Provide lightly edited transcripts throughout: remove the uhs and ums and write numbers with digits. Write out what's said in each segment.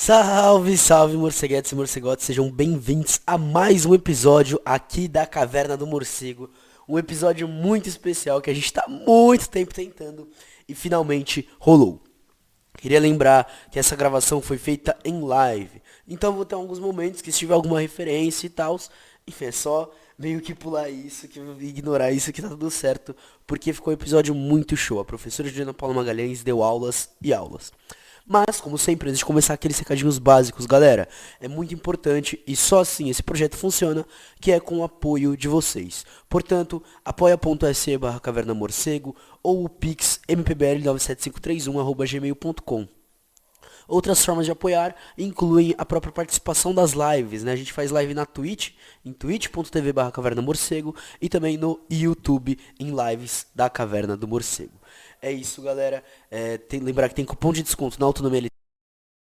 Salve, salve, morceguetes e morcegotes, sejam bem-vindos a mais um episódio aqui da Caverna do Morcego. Um episódio muito especial que a gente tá há muito tempo tentando e finalmente rolou. Queria lembrar que essa gravação foi feita em live, então vou ter alguns momentos que se tiver alguma referência e tal, enfim, é só meio que pular isso, que ignorar isso que tá tudo certo, porque ficou um episódio muito show. A professora Juliana Paula Magalhães deu aulas e aulas. Mas, como sempre, antes de começar aqueles recadinhos básicos, galera, é muito importante e só assim esse projeto funciona, que é com o apoio de vocês. Portanto, apoia.se barra Caverna Morcego ou o pix mpbl97531@gmail.com. Outras formas de apoiar incluem a própria participação das lives, né? A gente faz live na Twitch, em twitch.tv barra Caverna Morcego e também no YouTube em lives da Caverna do Morcego. É isso, galera. Lembrar que tem cupom de desconto na Autonomia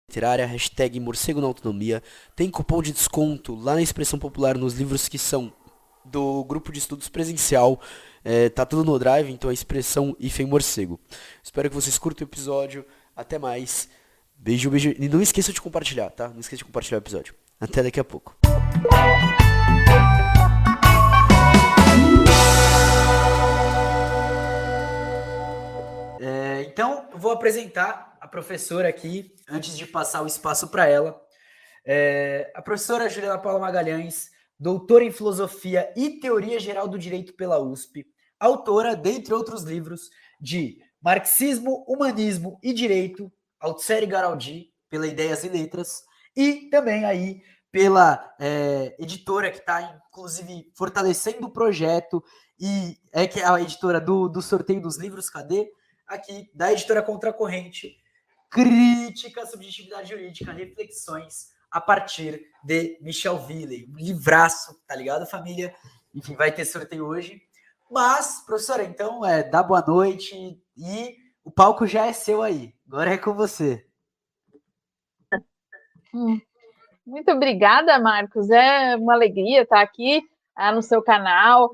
Literária, hashtag Morcego na Autonomia. Tem cupom de desconto lá na Expressão Popular nos livros que são do grupo de estudos presencial. Tá tudo no Drive, então é Expressão hífen Morcego. Espero que vocês curtam o episódio. Até mais. Beijo, beijo. E não esqueça de compartilhar, tá? Não esqueça de compartilhar o episódio. Até daqui a pouco. Então, eu vou apresentar a professora aqui, antes de passar o espaço para ela. A professora Juliana Paula Magalhães, doutora em Filosofia e Teoria Geral do Direito pela USP, autora, dentre outros livros, de Marxismo, Humanismo e Direito, Althusser e Guaraldi, pela Ideias e Letras, e também aí pela editora que está, inclusive, fortalecendo o projeto, e que é a editora do sorteio dos livros, cadê? Aqui, da editora Contracorrente, Crítica à Subjetividade Jurídica, Reflexões a partir de Michel Willey. Um livraço, tá ligado, família? Enfim, vai ter sorteio hoje. Mas, professora, então, dá boa noite e o palco já é seu aí. Agora é com você. Muito obrigada, Marcos. É uma alegria estar aqui no seu canal.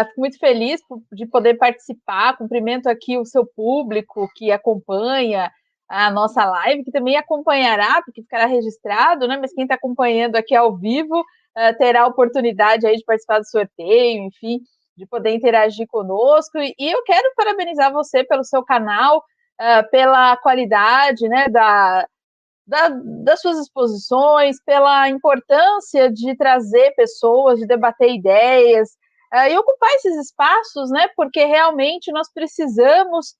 Fico muito feliz de poder participar. Cumprimento aqui o seu público que acompanha a nossa live, que também acompanhará, porque ficará registrado, né? Mas quem está acompanhando aqui ao vivo terá a oportunidade aí de participar do sorteio, enfim, de poder interagir conosco. E eu quero parabenizar você pelo seu canal, pela qualidade, né, das suas exposições, pela importância de trazer pessoas, de debater ideias, e ocupar esses espaços, né, porque realmente nós precisamos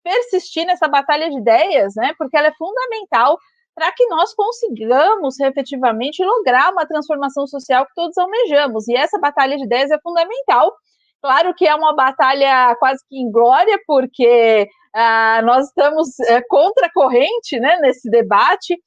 persistir nessa batalha de ideias, né, porque ela é fundamental para que nós consigamos efetivamente lograr uma transformação social que todos almejamos, e essa batalha de ideias é fundamental. Claro que é uma batalha quase que inglória, porque nós estamos contra a corrente, né, nesse debate,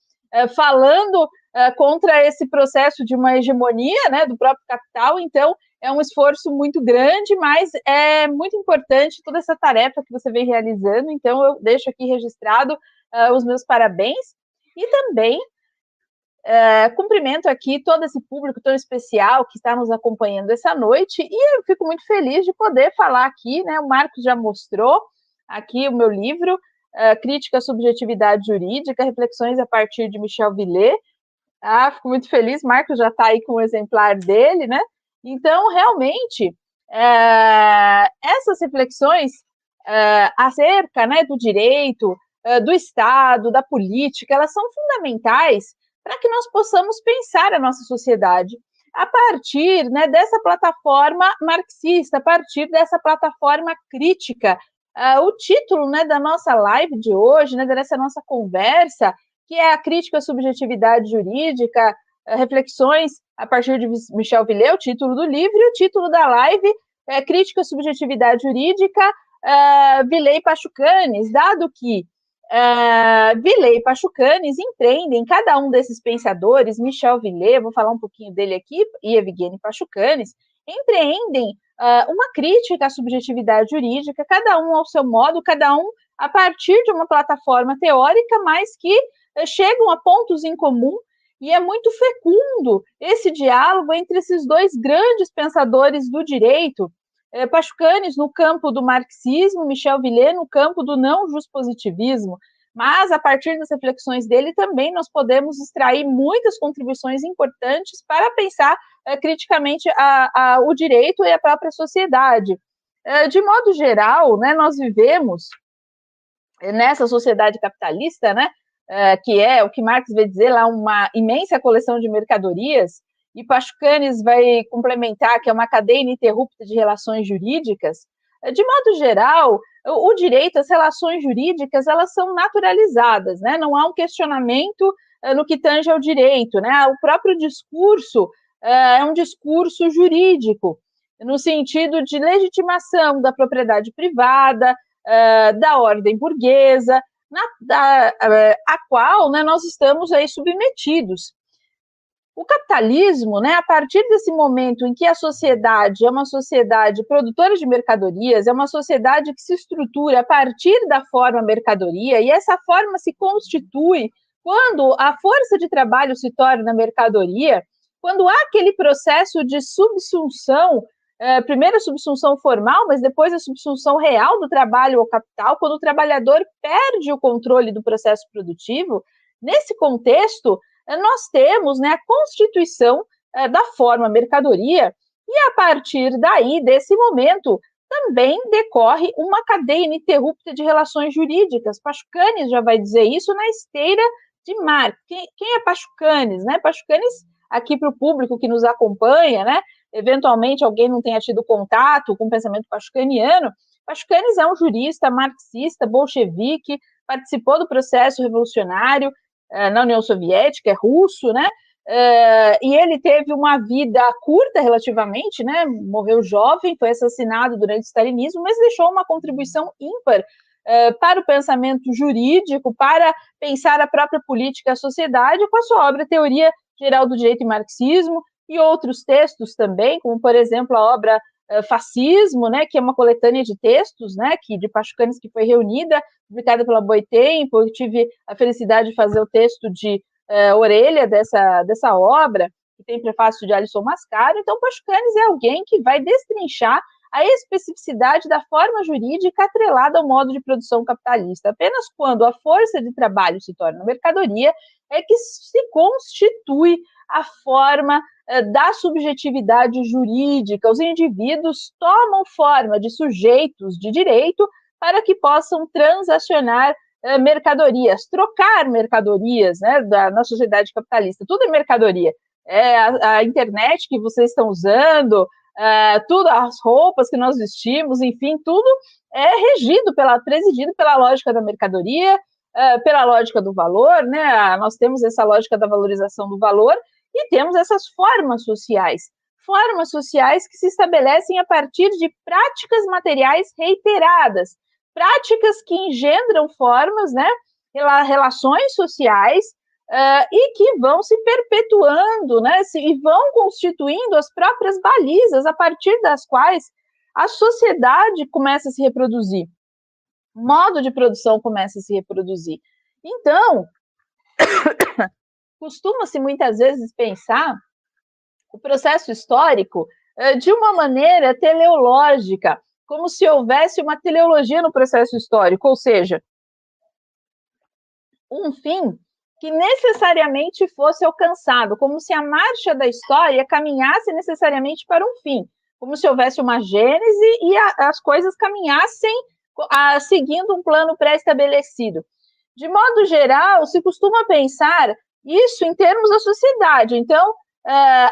falando contra esse processo de uma hegemonia, né, do próprio capital. Então, é um esforço muito grande, mas é muito importante toda essa tarefa que você vem realizando. Então, eu deixo aqui registrado os meus parabéns. E também cumprimento aqui todo esse público tão especial que está nos acompanhando essa noite, e eu fico muito feliz de poder falar aqui, né? O Marcos já mostrou aqui o meu livro, Crítica à Subjetividade Jurídica, Reflexões a partir de Michel Willey. Fico muito feliz, Marcos já está aí com o exemplar dele, né? Então, realmente, essas reflexões acerca, né, do direito, do Estado, da política, elas são fundamentais para que nós possamos pensar a nossa sociedade a partir, né, dessa plataforma marxista, a partir dessa plataforma crítica. O título, né, da nossa live de hoje, né, dessa nossa conversa, que é a crítica à subjetividade jurídica, reflexões a partir de Michel Willey, o título do livro, e o título da live é Crítica à Subjetividade Jurídica, Willey e Pachucanes, dado que Willey e Pachucanes empreendem, cada um desses pensadores, Michel Willey, vou falar um pouquinho dele aqui, e Evgeny Pachucanes, empreendem uma crítica à subjetividade jurídica, cada um ao seu modo, cada um a partir de uma plataforma teórica, mas que chegam a pontos em comum, e é muito fecundo esse diálogo entre esses dois grandes pensadores do direito, Pachucanes no campo do marxismo, Michel Willey no campo do não-juspositivismo. mas a partir das reflexões dele também nós podemos extrair muitas contribuições importantes para pensar criticamente o direito e a própria sociedade. De modo geral, né, nós vivemos nessa sociedade capitalista, né, que é o que Marx vai dizer lá, uma imensa coleção de mercadorias, e Pachucanes vai complementar que é uma cadeia ininterrupta de relações jurídicas. De modo geral, o direito, as relações jurídicas, elas são naturalizadas, né? Não há um questionamento no que tange ao direito, né? O próprio discurso é um discurso jurídico, no sentido de legitimação da propriedade privada, da ordem burguesa, a qual, né, nós estamos aí submetidos. O capitalismo, né, a partir desse momento em que a sociedade é uma sociedade produtora de mercadorias, é uma sociedade que se estrutura a partir da forma mercadoria, e essa forma se constitui quando a força de trabalho se torna mercadoria, quando há aquele processo de subsunção, primeiro a subsunção formal, mas depois a subsunção real do trabalho ao capital, quando o trabalhador perde o controle do processo produtivo. Nesse contexto, nós temos, né, a constituição da forma mercadoria, e a partir daí, desse momento, também decorre uma cadeia ininterrupta de relações jurídicas. Pachucanes já vai dizer isso na esteira de Marx. Quem é Pachucanes? Né? Pachucanes, aqui para o público que nos acompanha, né, eventualmente alguém não tenha tido contato com o pensamento pachucaniano, Pachucanes é um jurista marxista, bolchevique, participou do processo revolucionário na União Soviética, é russo, né? E ele teve uma vida curta relativamente, né? Morreu jovem, foi assassinado durante o stalinismo, mas deixou uma contribuição ímpar para o pensamento jurídico, para pensar a própria política e a sociedade, com a sua obra Teoria Geral do Direito e Marxismo, e outros textos também, como, por exemplo, a obra Fascismo, né, que é uma coletânea de textos, né, de Pachucanes, que foi reunida, publicada pela Boitempo. Eu tive a felicidade de fazer o texto de orelha dessa obra, que tem prefácio de Alisson Mascaro. Então, Pachucanes é alguém que vai destrinchar a especificidade da forma jurídica atrelada ao modo de produção capitalista. Apenas quando a força de trabalho se torna mercadoria é que se constitui a forma da subjetividade jurídica. Os indivíduos tomam forma de sujeitos de direito para que possam transacionar mercadorias, trocar mercadorias, né, na sociedade capitalista. Tudo é mercadoria. A internet que vocês estão usando, tudo, as roupas que nós vestimos, enfim, tudo é presidido pela lógica da mercadoria, pela lógica do valor, né? Nós temos essa lógica da valorização do valor e temos essas formas sociais que se estabelecem a partir de práticas materiais reiteradas, práticas que engendram formas, né, relações sociais, e que vão se perpetuando, né, e vão constituindo as próprias balizas a partir das quais a sociedade começa a se reproduzir, o modo de produção começa a se reproduzir. Então, costuma-se muitas vezes pensar o processo histórico de uma maneira teleológica, como se houvesse uma teleologia no processo histórico, ou seja, um fim que necessariamente fosse alcançado, como se a marcha da história caminhasse necessariamente para um fim, como se houvesse uma gênese e as coisas caminhassem seguindo um plano pré-estabelecido. De modo geral, se costuma pensar isso em termos da sociedade. Então,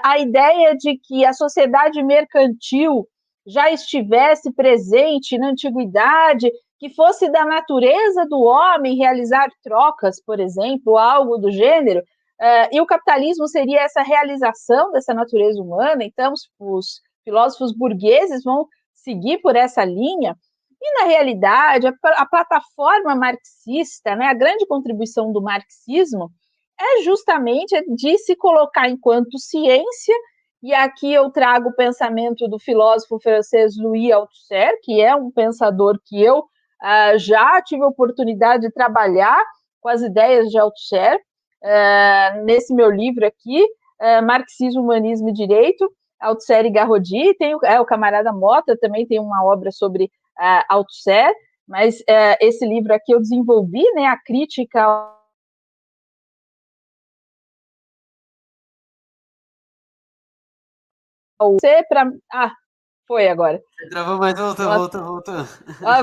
a ideia de que a sociedade mercantil já estivesse presente na antiguidade, que fosse da natureza do homem realizar trocas, por exemplo, algo do gênero, e o capitalismo seria essa realização dessa natureza humana. Então, os filósofos burgueses vão seguir por essa linha. E, na realidade, a plataforma marxista, né, a grande contribuição do marxismo, é justamente de se colocar enquanto ciência, e aqui eu trago o pensamento do filósofo francês Louis Althusser, que é um pensador que eu já tive a oportunidade de trabalhar com as ideias de Althusser, nesse meu livro aqui, Marxismo, Humanismo e Direito, Althusser e Garrodi. Tem o camarada Mota também tem uma obra sobre Althusser, mas esse livro aqui eu desenvolvi, né, a crítica ao C para... foi agora. Você travou, mas voltou.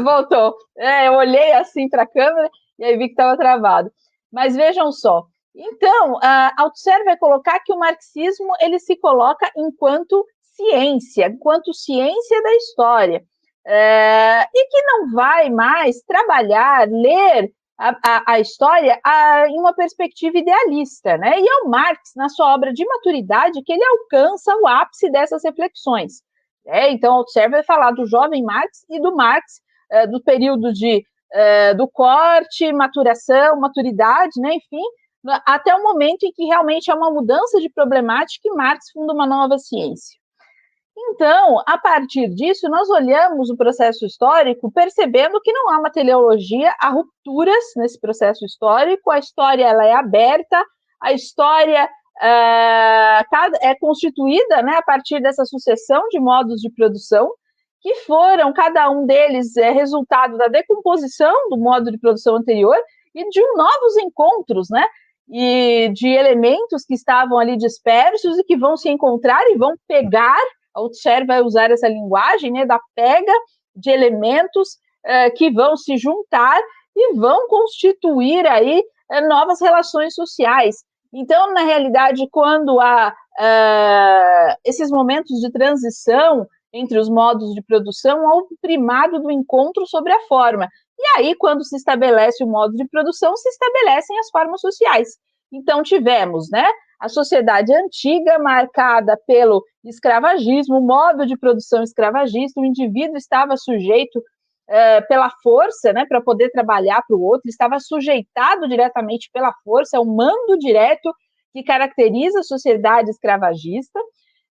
Voltou. Eu olhei assim para a câmera e aí vi que estava travado. Mas vejam só. Então, Althusser vai colocar que o marxismo ele se coloca enquanto ciência da história. E que não vai mais trabalhar, ler a história em uma perspectiva idealista, né? E é o Marx, na sua obra de maturidade, que ele alcança o ápice dessas reflexões. Então, Althusser vai falar do jovem Marx e do Marx, do período do corte, maturação, maturidade, né? Enfim, até o momento em que realmente há uma mudança de problemática e Marx funda uma nova ciência. Então, a partir disso, nós olhamos o processo histórico percebendo que não há uma teleologia, há rupturas nesse processo histórico, a história ela é aberta, a história é constituída, né, a partir dessa sucessão de modos de produção, que foram, cada um deles resultado da decomposição do modo de produção anterior e de novos encontros, né, e de elementos que estavam ali dispersos e que vão se encontrar e vão pegar. Althusser vai usar essa linguagem, né, da pega de elementos que vão se juntar e vão constituir aí novas relações sociais. Então, na realidade, quando há esses momentos de transição entre os modos de produção, há o primado do encontro sobre a forma. E aí, quando se estabelece o modo de produção, se estabelecem as formas sociais. Então, tivemos, né, a sociedade antiga marcada pelo escravagismo, o modo de produção escravagista, o indivíduo estava sujeito pela força, né, para poder trabalhar para o outro, estava sujeitado diretamente pela força, é o mando direto que caracteriza a sociedade escravagista.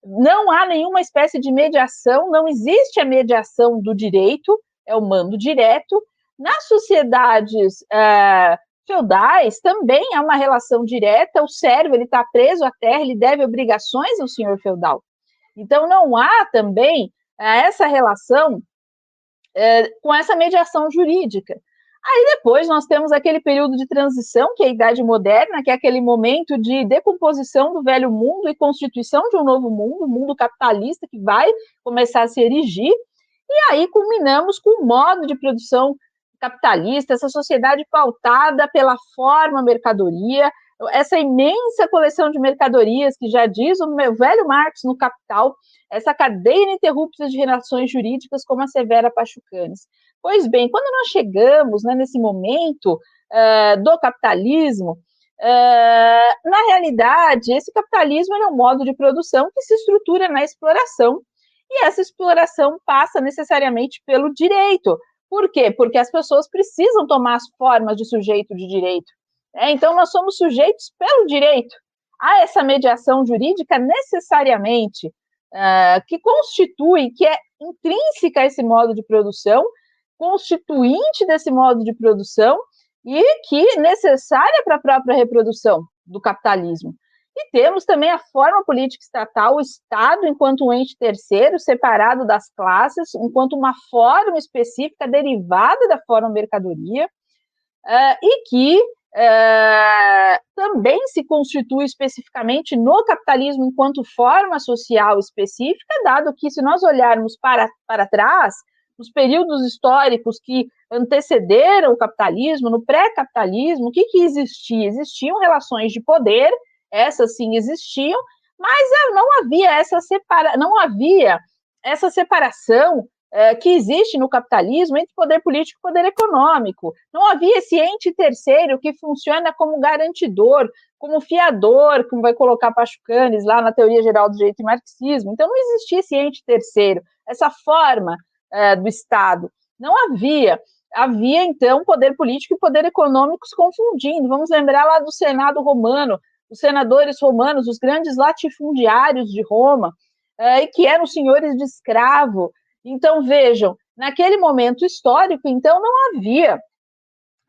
Não há nenhuma espécie de mediação, não existe a mediação do direito, é o mando direto. Nas sociedades feudais também há uma relação direta, o servo está preso à terra, ele deve obrigações ao senhor feudal. Então não há também essa relação com essa mediação jurídica. Aí depois nós temos aquele período de transição, que é a Idade Moderna, que é aquele momento de decomposição do velho mundo e constituição de um novo mundo, um mundo capitalista que vai começar a se erigir, e aí culminamos com o modo de produção capitalista, essa sociedade pautada pela forma mercadoria, essa imensa coleção de mercadorias que já diz o meu velho Marx no Capital, essa cadeia ininterrupta de relações jurídicas, como assevera Pachucanes. Pois bem, quando nós chegamos, né, nesse momento do capitalismo, na realidade, esse capitalismo é um modo de produção que se estrutura na exploração, e essa exploração passa necessariamente pelo direito. Por quê? Porque as pessoas precisam tomar as formas de sujeito de direito. Então, nós somos sujeitos pelo direito. Há essa mediação jurídica necessariamente que constitui, que é intrínseca a esse modo de produção, constituinte desse modo de produção e que é necessária para a própria reprodução do capitalismo. E temos também a forma política estatal, o Estado enquanto um ente terceiro, separado das classes, enquanto uma forma específica derivada da forma mercadoria, e que também se constitui especificamente no capitalismo enquanto forma social específica, dado que, se nós olharmos para trás, nos períodos históricos que antecederam o capitalismo, no pré-capitalismo, o que existia? Existiam relações de poder, essas sim existiam, mas não havia essa separação que existe no capitalismo entre poder político e poder econômico. Não havia esse ente terceiro que funciona como garantidor, como fiador, como vai colocar Pachucanes lá na Teoria Geral do Direito e Marxismo. Então não existia esse ente terceiro, essa forma do Estado. Não havia. Havia, então, poder político e poder econômico se confundindo. Vamos lembrar lá do Senado romano, os senadores romanos, os grandes latifundiários de Roma, que eram senhores de escravo. Então, vejam, naquele momento histórico, então, não havia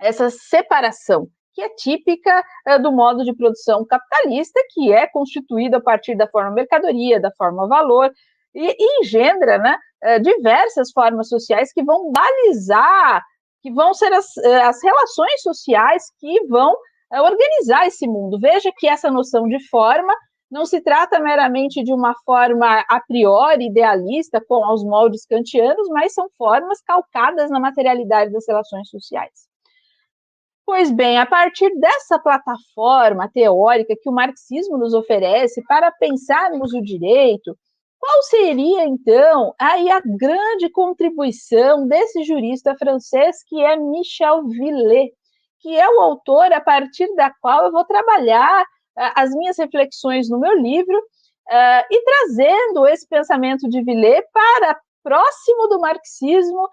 essa separação, que é típica do modo de produção capitalista, que é constituído a partir da forma mercadoria, da forma valor, e engendra, né, diversas formas sociais que vão balizar, que vão ser as relações sociais que vão organizar esse mundo. Veja que essa noção de forma não se trata meramente de uma forma a priori idealista, com aos moldes kantianos, mas são formas calcadas na materialidade das relações sociais. Pois bem, a partir dessa plataforma teórica que o marxismo nos oferece para pensarmos o direito, qual seria, então, aí a grande contribuição desse jurista francês que é Michel Villé, que é o autor a partir da qual eu vou trabalhar as minhas reflexões no meu livro, e trazendo esse pensamento de Villé para próximo do marxismo,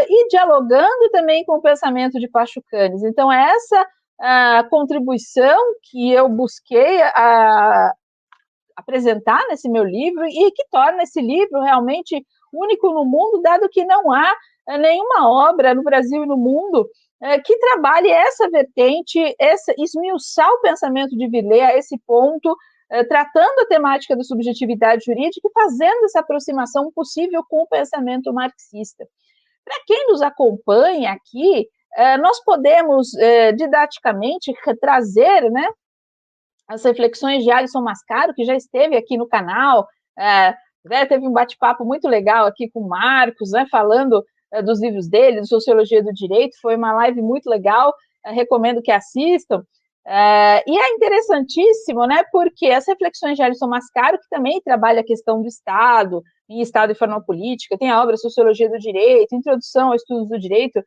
e dialogando também com o pensamento de Pachucanes. Então, é essa contribuição que eu busquei apresentar nesse meu livro e que torna esse livro realmente único no mundo, dado que não há nenhuma obra no Brasil e no mundo que trabalhe essa vertente, esmiuçar o pensamento de Villé a esse ponto, tratando a temática da subjetividade jurídica e fazendo essa aproximação possível com o pensamento marxista. Para quem nos acompanha aqui, nós podemos didaticamente trazer, né, as reflexões de Alisson Mascaro, que já esteve aqui no canal, teve um bate-papo muito legal aqui com o Marcos, né, falando dos livros dele, de Sociologia do Direito, foi uma live muito legal, recomendo que assistam. E é interessantíssimo, né, porque as reflexões de Alisson Mascaro, que também trabalha a questão do Estado, em Estado e Forma Política, tem a obra Sociologia do Direito, Introdução ao Estudos do Direito,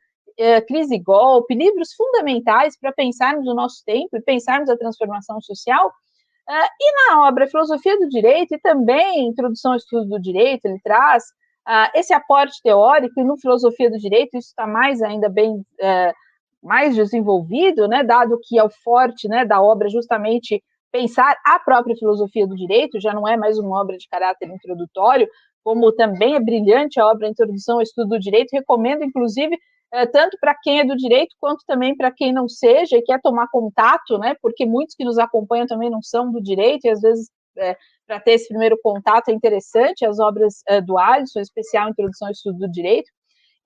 Crise e Golpe, livros fundamentais para pensarmos o nosso tempo e pensarmos a transformação social. E na obra Filosofia do Direito e também Introdução ao Estudo do Direito, ele traz esse aporte teórico, e no Filosofia do Direito isso está mais ainda bem mais desenvolvido, né, dado que é o forte, né, da obra justamente pensar a própria filosofia do direito, já não é mais uma obra de caráter introdutório, como também é brilhante a obra Introdução ao Estudo do Direito, recomendo, inclusive, tanto para quem é do direito, quanto também para quem não seja e quer tomar contato, né, porque muitos que nos acompanham também não são do direito, e às vezes, para ter esse primeiro contato é interessante, as obras do Alisson, em especial Introdução ao Estudo do Direito.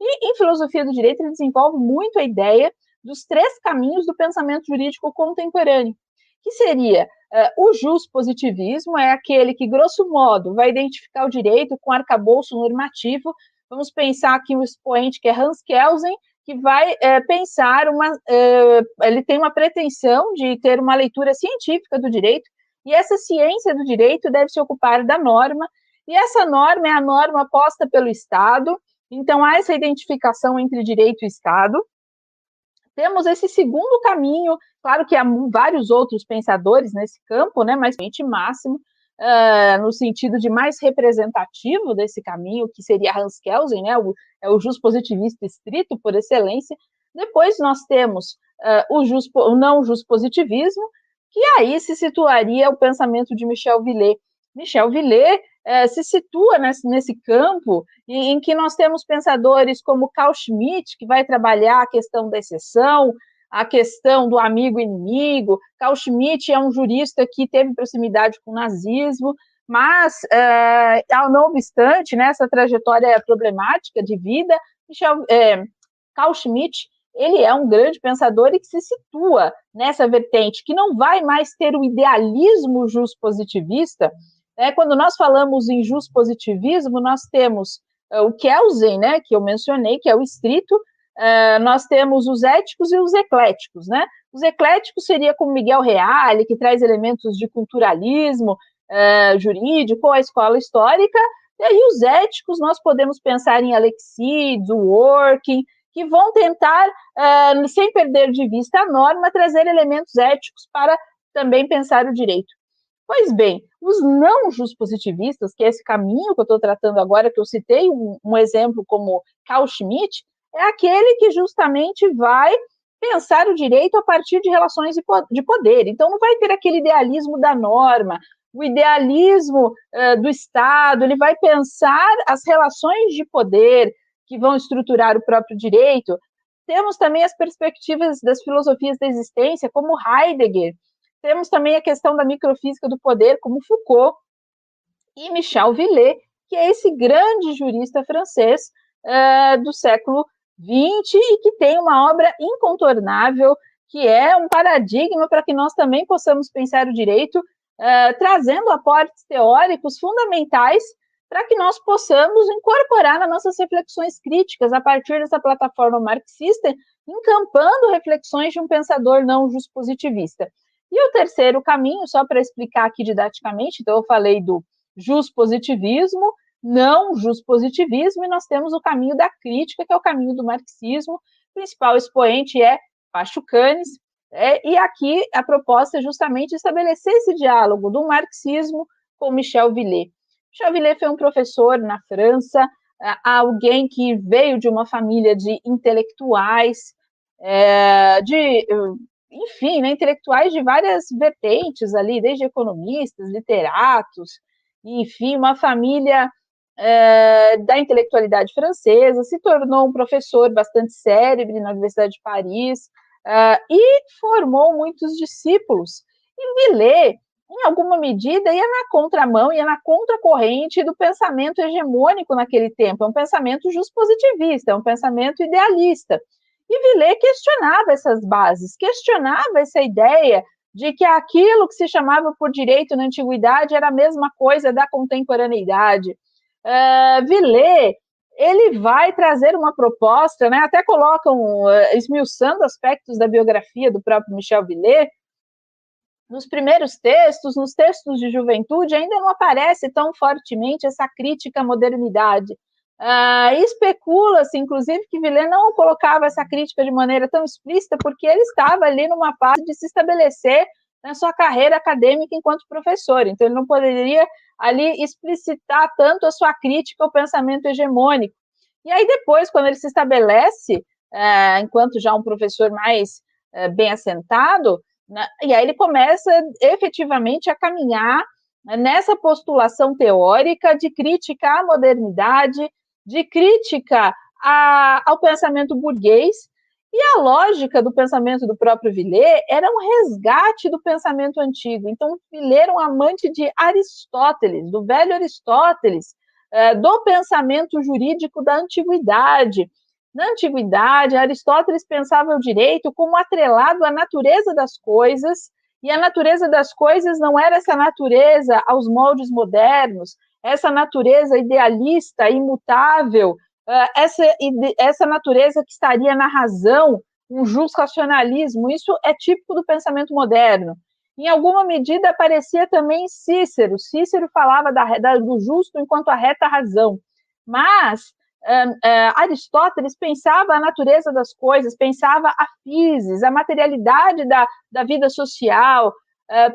E em Filosofia do Direito ele desenvolve muito a ideia dos 3 caminhos do pensamento jurídico contemporâneo, que seria o juspositivismo, é aquele que, grosso modo, vai identificar o direito com arcabouço normativo. Vamos pensar aqui um expoente que é Hans Kelsen, que vai pensar ele tem uma pretensão de ter uma leitura científica do direito, e essa ciência do direito deve se ocupar da norma, e essa norma é a norma posta pelo Estado. Então, há essa identificação entre direito e Estado. Temos esse segundo caminho, claro que há vários outros pensadores nesse campo, né, mas máximo, no sentido de mais representativo desse caminho, que seria Hans Kelsen, né, o juspositivista estrito por excelência. Depois nós temos o não juspositivismo, que aí se situaria o pensamento de Michel Villé. Michel Villé se situa nesse campo em que nós temos pensadores como Carl Schmitt, que vai trabalhar a questão da exceção, a questão do amigo e inimigo. Carl Schmitt é um jurista que teve proximidade com o nazismo, mas, não obstante, né, essa trajetória problemática de vida, Carl Schmitt, ele é um grande pensador e que se situa nessa vertente, que não vai mais ter o idealismo juspositivista. Quando nós falamos em juspositivismo, nós temos o Kelsen, né, que eu mencionei, que é o estrito, nós temos os éticos e os ecléticos, né? Os ecléticos seria como Miguel Reale, que traz elementos de culturalismo jurídico, a escola histórica, e aí os éticos nós podemos pensar em Alexides, o Working, que vão tentar, sem perder de vista a norma, trazer elementos éticos para também pensar o direito. Pois bem, os não juspositivistas, que é esse caminho que eu estou tratando agora, que eu citei um exemplo como Carl Schmitt, é aquele que justamente vai pensar o direito a partir de relações de poder. Então, não vai ter aquele idealismo da norma, o idealismo do Estado, ele vai pensar as relações de poder que vão estruturar o próprio direito. Temos também as perspectivas das filosofias da existência, como Heidegger. Temos também a questão da microfísica do poder, como Foucault, e Michel Villé, que é esse grande jurista francês do século XX e que tem uma obra incontornável, que é um paradigma para que nós também possamos pensar o direito, trazendo aportes teóricos fundamentais para que nós possamos incorporar nas nossas reflexões críticas a partir dessa plataforma marxista, encampando reflexões de um pensador não juspositivista. E o terceiro caminho, só para explicar aqui didaticamente, então eu falei do juspositivismo, não juspositivismo, e nós temos o caminho da crítica, que é o caminho do marxismo. O principal expoente é Pachucanes, e aqui a proposta é justamente estabelecer esse diálogo do marxismo com Michel Villet. Michel Villet foi um professor na França, alguém que veio de uma família de intelectuais, enfim, né, intelectuais de várias vertentes ali, desde economistas, literatos, enfim, uma família da intelectualidade francesa, se tornou um professor bastante célebre na Universidade de Paris, e formou muitos discípulos. E Villet, em alguma medida, ia na contramão, ia na contracorrente do pensamento hegemônico naquele tempo. É um pensamento justpositivista, é um pensamento idealista. E Villet questionava essas bases, questionava essa ideia de que aquilo que se chamava por direito na antiguidade era a mesma coisa da contemporaneidade. Villet, ele vai trazer uma proposta, né, até colocam, esmiuçando aspectos da biografia do próprio Michel Villet, nos primeiros textos, nos textos de juventude, ainda não aparece tão fortemente essa crítica à modernidade. Especula-se, inclusive, que Villet não colocava essa crítica de maneira tão explícita, porque ele estava ali numa fase de se estabelecer na sua carreira acadêmica enquanto professor, então ele não poderia ali explicitar tanto a sua crítica ao pensamento hegemônico. E aí depois, quando ele se estabelece, enquanto já um professor mais bem assentado, né, e aí ele começa efetivamente a caminhar nessa postulação teórica de crítica à modernidade, de crítica ao pensamento burguês, e a lógica do pensamento do próprio Villet era um resgate do pensamento antigo. Então, Villet era um amante de Aristóteles, do velho Aristóteles, do pensamento jurídico da antiguidade. Na antiguidade, Aristóteles pensava o direito como atrelado à natureza das coisas, e a natureza das coisas não era essa natureza aos moldes modernos, essa natureza idealista, imutável, essa natureza que estaria na razão, um justo-racionalismo. Isso é típico do pensamento moderno. Em alguma medida aparecia também Cícero. Cícero falava do justo enquanto a reta razão. Mas Aristóteles pensava a natureza das coisas, pensava a physis, a materialidade da vida social,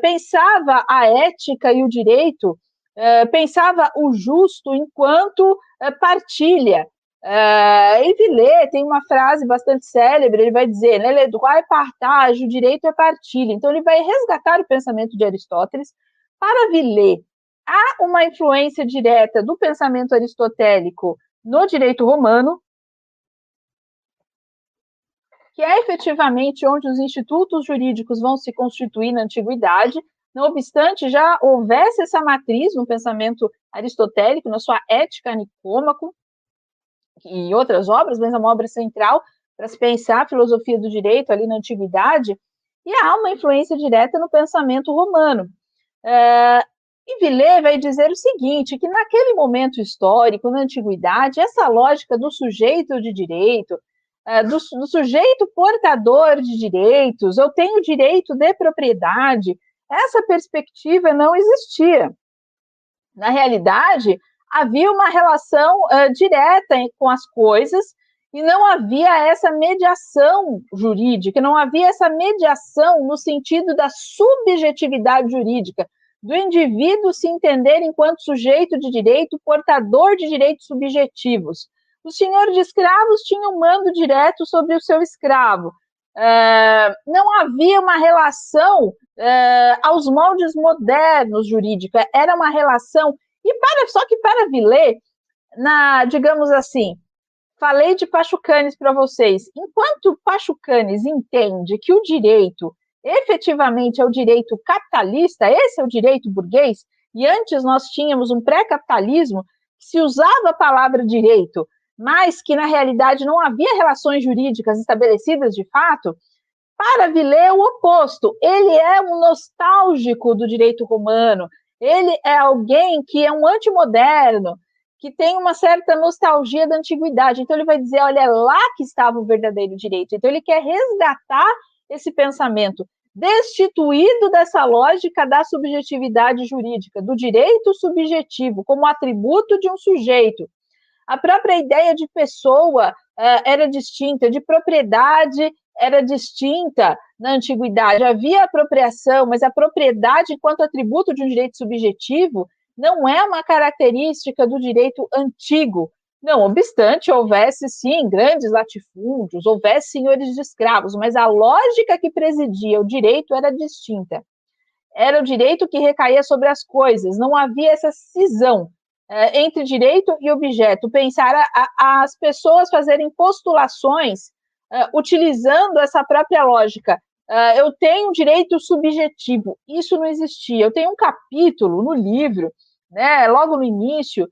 pensava a ética e o direito, pensava o justo enquanto partilha. E Villet tem uma frase bastante célebre, ele vai dizer, né, le droit est partage, o direito é partilha. Então ele vai resgatar o pensamento de Aristóteles. Para Villet, há uma influência direta do pensamento aristotélico no direito romano, que é efetivamente onde os institutos jurídicos vão se constituir na antiguidade. Não obstante, já houvesse essa matriz no pensamento aristotélico, na sua Ética Nicômaco, e outras obras, mas é uma obra central para se pensar a filosofia do direito ali na antiguidade, e há uma influência direta no pensamento romano. E Villet vai dizer o seguinte, que naquele momento histórico, na antiguidade, essa lógica do sujeito de direito, do sujeito portador de direitos, eu tenho direito de propriedade, essa perspectiva não existia. Na realidade, havia uma relação direta com as coisas e não havia essa mediação jurídica, não havia essa mediação no sentido da subjetividade jurídica, do indivíduo se entender enquanto sujeito de direito, portador de direitos subjetivos. O senhor de escravos tinha um mando direto sobre o seu escravo. Não havia uma relação aos moldes modernos jurídica, era uma relação. Só que para Villet, digamos assim, falei de Pachucanes para vocês, enquanto Pachucanes entende que o direito efetivamente é o direito capitalista, esse é o direito burguês, e antes nós tínhamos um pré-capitalismo que se usava a palavra direito mas que na realidade não havia relações jurídicas estabelecidas de fato, para Villers é o oposto. Ele é um nostálgico do direito romano, ele é alguém que é um antimoderno, que tem uma certa nostalgia da antiguidade. Então ele vai dizer, olha, é lá que estava o verdadeiro direito. Então ele quer resgatar esse pensamento, destituído dessa lógica da subjetividade jurídica, do direito subjetivo como atributo de um sujeito. A própria ideia de pessoa era distinta, de propriedade era distinta na antiguidade. Havia apropriação, mas a propriedade enquanto atributo de um direito subjetivo não é uma característica do direito antigo. Não obstante, houvesse, sim, grandes latifúndios, houvesse senhores de escravos, mas a lógica que presidia o direito era distinta. Era o direito que recaía sobre as coisas, não havia essa cisão entre direito e objeto. Pensar as pessoas fazerem postulações utilizando essa própria lógica. Eu tenho um direito subjetivo, isso não existia. Eu tenho um capítulo no livro, né, logo no início,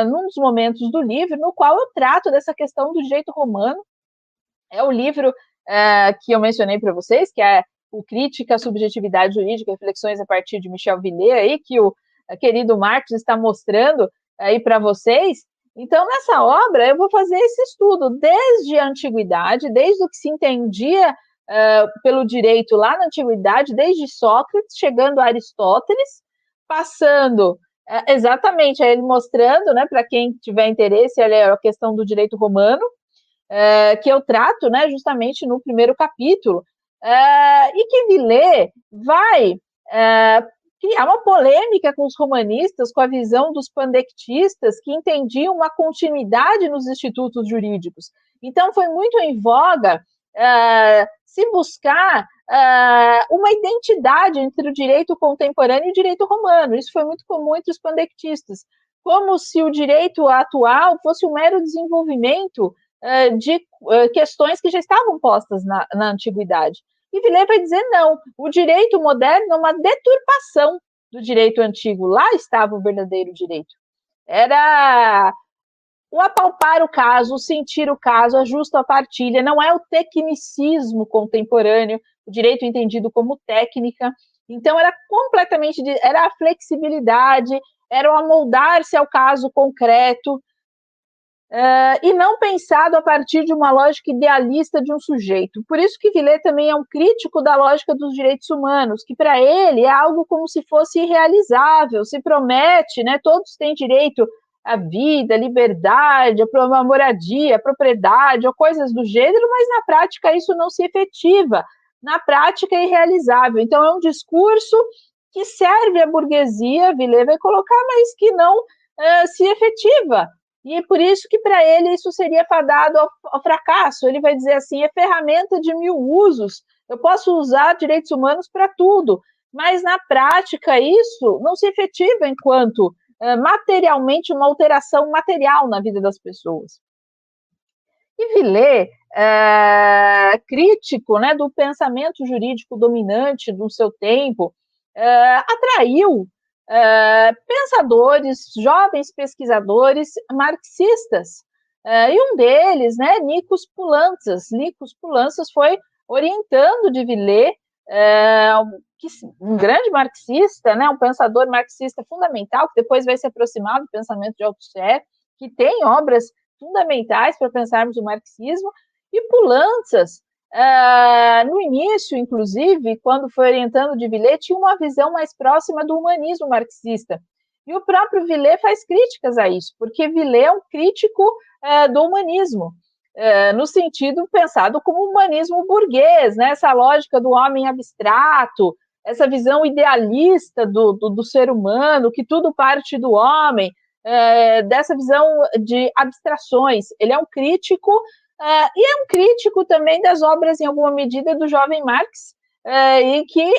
num dos momentos do livro, no qual eu trato dessa questão do direito romano. É o livro que eu mencionei para vocês, que é o Crítica à Subjetividade Jurídica, Reflexões a partir de Michel Villers, aí, que o querido Marcos está mostrando aí para vocês. Então, nessa obra, eu vou fazer esse estudo desde a antiguidade, desde o que se entendia pelo direito lá na antiguidade, desde Sócrates, chegando a Aristóteles, passando exatamente a ele mostrando, né, para quem tiver interesse, a questão do direito romano, que eu trato, né, justamente no primeiro capítulo, e que Villers vai criar uma polêmica com os romanistas, com a visão dos pandectistas, que entendiam uma continuidade nos institutos jurídicos. Então, foi muito em voga se buscar uma identidade entre o direito contemporâneo e o direito romano. Isso foi muito comum entre os pandectistas, como se o direito atual fosse um mero desenvolvimento de questões que já estavam postas na antiguidade. E Villers vai dizer, não, o direito moderno é uma deturpação do direito antigo. Lá estava o verdadeiro direito. Era o apalpar o caso, o sentir o caso, a justa partilha, não é o tecnicismo contemporâneo, o direito entendido como técnica. Então, era completamente, era a flexibilidade, era o amoldar-se ao caso concreto, e não pensado a partir de uma lógica idealista de um sujeito. Por isso que Villers também é um crítico da lógica dos direitos humanos, que para ele é algo como se fosse irrealizável, se promete, né, todos têm direito à vida, à liberdade, à moradia, à propriedade, ou coisas do gênero, mas na prática isso não se efetiva, na prática é irrealizável. Então é um discurso que serve à burguesia, Villers vai colocar, mas que não se efetiva. E é por isso que, para ele, isso seria fadado ao fracasso. Ele vai dizer assim, é ferramenta de mil usos, eu posso usar direitos humanos para tudo, mas, na prática, isso não se efetiva enquanto materialmente uma alteração material na vida das pessoas. E Villers, crítico, né, do pensamento jurídico dominante do seu tempo, atraiu pensadores, jovens pesquisadores marxistas, e um deles, né, Nikos Poulantzas. Nikos Poulantzas foi orientando de Villers, um grande marxista, né, um pensador marxista fundamental, que depois vai se aproximar do pensamento de Althusser, que tem obras fundamentais para pensarmos o marxismo, e Poulantzas, no início, inclusive, quando foi orientando de Villers, tinha uma visão mais próxima do humanismo marxista. E o próprio Villers faz críticas a isso, porque Villers é um crítico do humanismo, no sentido pensado como humanismo burguês, né? Essa lógica do homem abstrato, essa visão idealista do ser humano, que tudo parte do homem, dessa visão de abstrações. Ele é um crítico, e é um crítico também das obras, em alguma medida, do jovem Marx, e que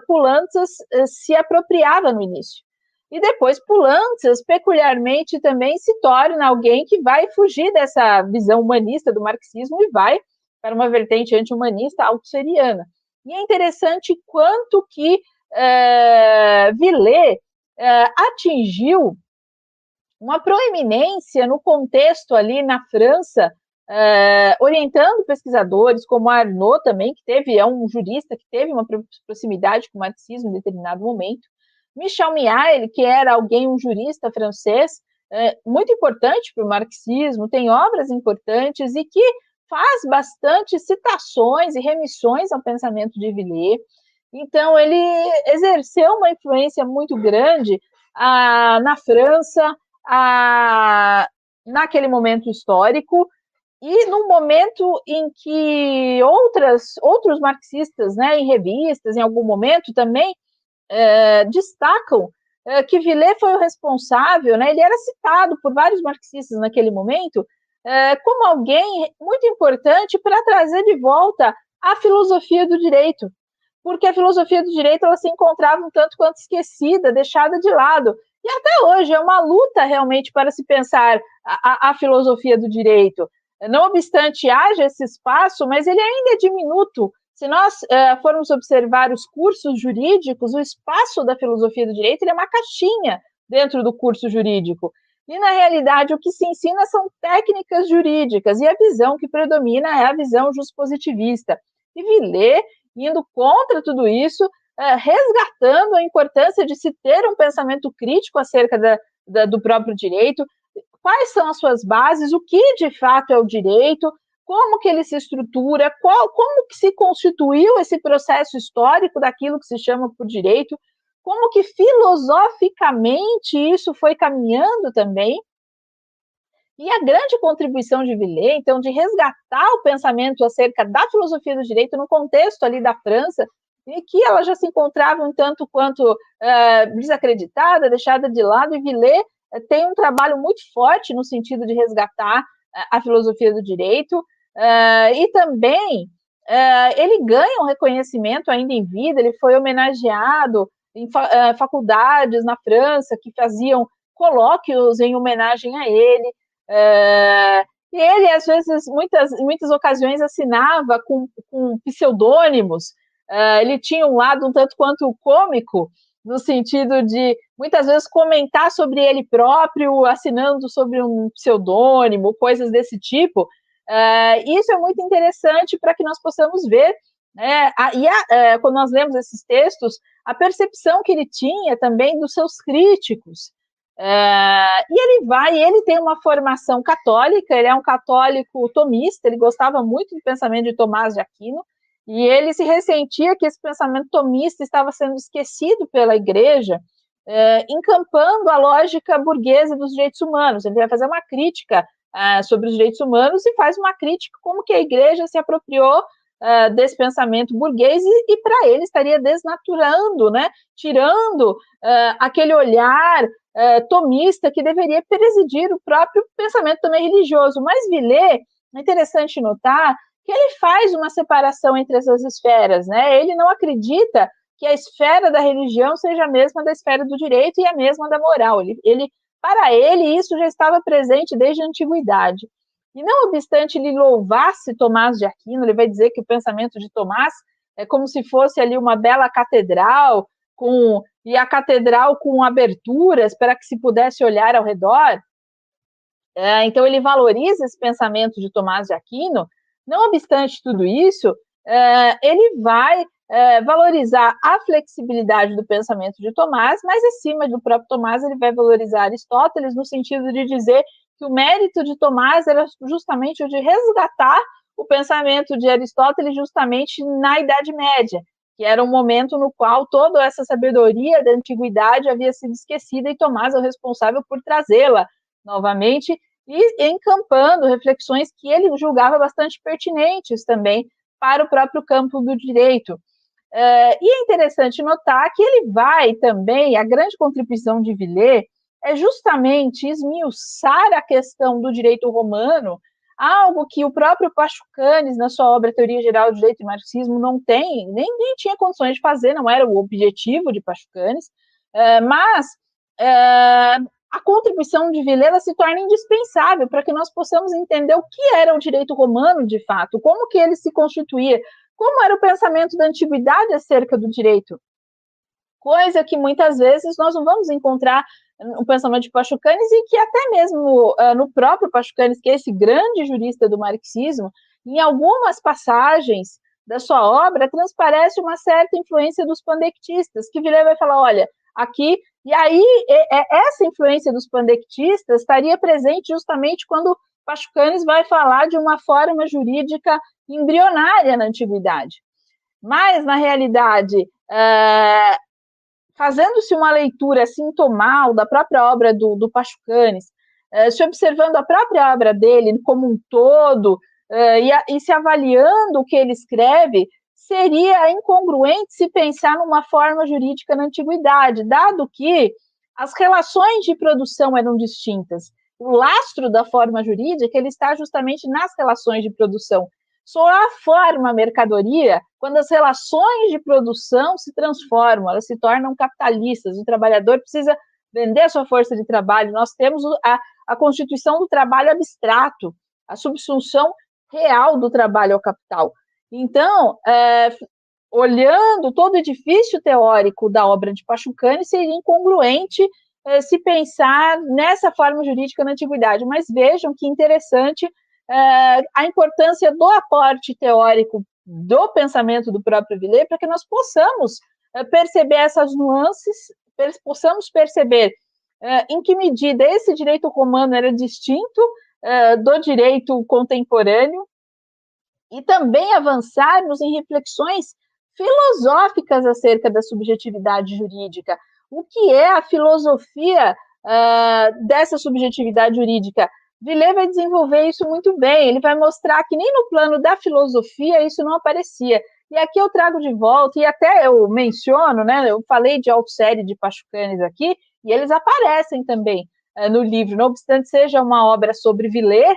Poulantzas se apropriava no início. E depois Poulantzas, peculiarmente, também se torna alguém que vai fugir dessa visão humanista do marxismo e vai para uma vertente anti-humanista althusseriana. E é interessante quanto que Villers atingiu uma proeminência no contexto ali na França, orientando pesquisadores, como Arnaud também, é um jurista que teve uma proximidade com o marxismo em determinado momento. Michel Miaille, que era um jurista francês, muito importante para o marxismo, tem obras importantes e que faz bastante citações e remissões ao pensamento de Villers. Então, ele exerceu uma influência muito grande na França, naquele momento histórico, e no momento em que outros marxistas, né, em revistas, em algum momento também, destacam que Villers foi o responsável, né, ele era citado por vários marxistas naquele momento, como alguém muito importante para trazer de volta a filosofia do direito, porque a filosofia do direito ela se encontrava um tanto quanto esquecida, deixada de lado. E até hoje é uma luta realmente para se pensar a filosofia do direito. Não obstante haja esse espaço, mas ele ainda é diminuto. Se nós formos observar os cursos jurídicos, o espaço da filosofia do direito ele é uma caixinha dentro do curso jurídico. E, na realidade, o que se ensina são técnicas jurídicas, e a visão que predomina é a visão justpositivista. E Villers, indo contra tudo isso, resgatando a importância de se ter um pensamento crítico acerca do próprio direito, quais são as suas bases, o que de fato é o direito, como que ele se estrutura, como que se constituiu esse processo histórico daquilo que se chama por direito, como que filosoficamente isso foi caminhando também. E a grande contribuição de Villers, então, de resgatar o pensamento acerca da filosofia do direito no contexto ali da França, em que ela já se encontrava um tanto quanto desacreditada, deixada de lado, e Villers tem um trabalho muito forte no sentido de resgatar a filosofia do direito, e também ele ganha um reconhecimento ainda em vida, ele foi homenageado em faculdades na França que faziam colóquios em homenagem a ele. E ele, às vezes, muitas ocasiões, assinava com pseudônimos. Ele tinha um lado um tanto quanto cômico, no sentido de, muitas vezes, comentar sobre ele próprio, assinando sobre um pseudônimo, coisas desse tipo. Isso é muito interessante para que nós possamos ver, né, quando nós lemos esses textos, a percepção que ele tinha também dos seus críticos. E ele tem uma formação católica, ele é um católico tomista, ele gostava muito do pensamento de Tomás de Aquino, e ele se ressentia que esse pensamento tomista estava sendo esquecido pela igreja, encampando a lógica burguesa dos direitos humanos. Ele vai fazer uma crítica sobre os direitos humanos e faz uma crítica como que a igreja se apropriou desse pensamento burguês e para ele estaria desnaturando, né, tirando aquele olhar tomista que deveria presidir o próprio pensamento também religioso. Mas Villers, é interessante notar que ele faz uma separação entre essas esferas, né? Ele não acredita que a esfera da religião seja a mesma da esfera do direito e a mesma da moral. Para ele, isso já estava presente desde a antiguidade. E não obstante ele louvasse Tomás de Aquino, ele vai dizer que o pensamento de Tomás é como se fosse ali uma bela catedral, e a catedral com aberturas para que se pudesse olhar ao redor. Então, ele valoriza esse pensamento de Tomás de Aquino. Não obstante tudo isso, ele vai valorizar a flexibilidade do pensamento de Tomás, mas acima do próprio Tomás, ele vai valorizar Aristóteles no sentido de dizer que o mérito de Tomás era justamente o de resgatar o pensamento de Aristóteles justamente na Idade Média, que era um momento no qual toda essa sabedoria da antiguidade havia sido esquecida e Tomás é o responsável por trazê-la novamente e encampando reflexões que ele julgava bastante pertinentes também para o próprio campo do direito. E é interessante notar que ele vai também, a grande contribuição de Villers é justamente esmiuçar a questão do direito romano, algo que o próprio Pachucanes, na sua obra Teoria Geral do Direito e Marxismo, não tem, nem tinha condições de fazer, não era o objetivo de Pachucanes, mas a contribuição de Villers se torna indispensável para que nós possamos entender o que era o direito romano de fato, como que ele se constituía, como era o pensamento da antiguidade acerca do direito, coisa que muitas vezes nós não vamos encontrar o pensamento de Pachucanes, e que até mesmo no próprio Pachucanes, que é esse grande jurista do marxismo, em algumas passagens da sua obra, transparece uma certa influência dos pandectistas, que Villers vai falar, olha, aqui, e aí essa influência dos pandectistas estaria presente justamente quando Pachucanes vai falar de uma forma jurídica embrionária na antiguidade. Mas, na realidade, fazendo-se uma leitura sintomal da própria obra do Pachucanes, se observando a própria obra dele como um todo, e se avaliando o que ele escreve, seria incongruente se pensar numa forma jurídica na antiguidade, dado que as relações de produção eram distintas. O lastro da forma jurídica ele está justamente nas relações de produção. Só a forma mercadoria quando as relações de produção se transformam, elas se tornam capitalistas. O trabalhador precisa vender a sua força de trabalho. Nós temos a constituição do trabalho abstrato, a subsunção real do trabalho ao capital. Então, olhando todo o edifício teórico da obra de Pachucanes, seria incongruente se pensar nessa forma jurídica na antiguidade. Mas vejam que interessante a importância do aporte teórico do pensamento do próprio Villers para que nós possamos perceber essas nuances, possamos perceber em que medida esse direito romano era distinto do direito contemporâneo, e também avançarmos em reflexões filosóficas acerca da subjetividade jurídica. O que é a filosofia dessa subjetividade jurídica? Villers vai desenvolver isso muito bem, ele vai mostrar que nem no plano da filosofia isso não aparecia. E aqui eu trago de volta, e até eu menciono, né, eu falei de Althusser de Pachucanes aqui, e eles aparecem também no livro, não obstante seja uma obra sobre Villers,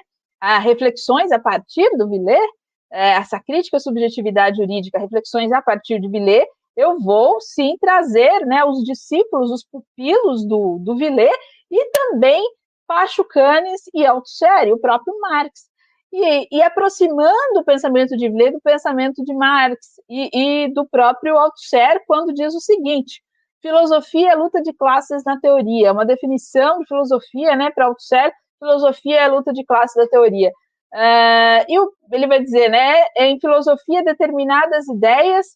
reflexões a partir do Villers, essa crítica à subjetividade jurídica, reflexões a partir de Villers, eu vou sim trazer, né, os discípulos, os pupilos do Villers, e também Pachucanes e Althusser, e o próprio Marx, e aproximando o pensamento de Villers do pensamento de Marx e do próprio Althusser, quando diz o seguinte: filosofia é luta de classes na teoria. Uma definição de filosofia, né, para Althusser, filosofia é luta de classes da teoria. E ele vai dizer, né, em filosofia determinadas ideias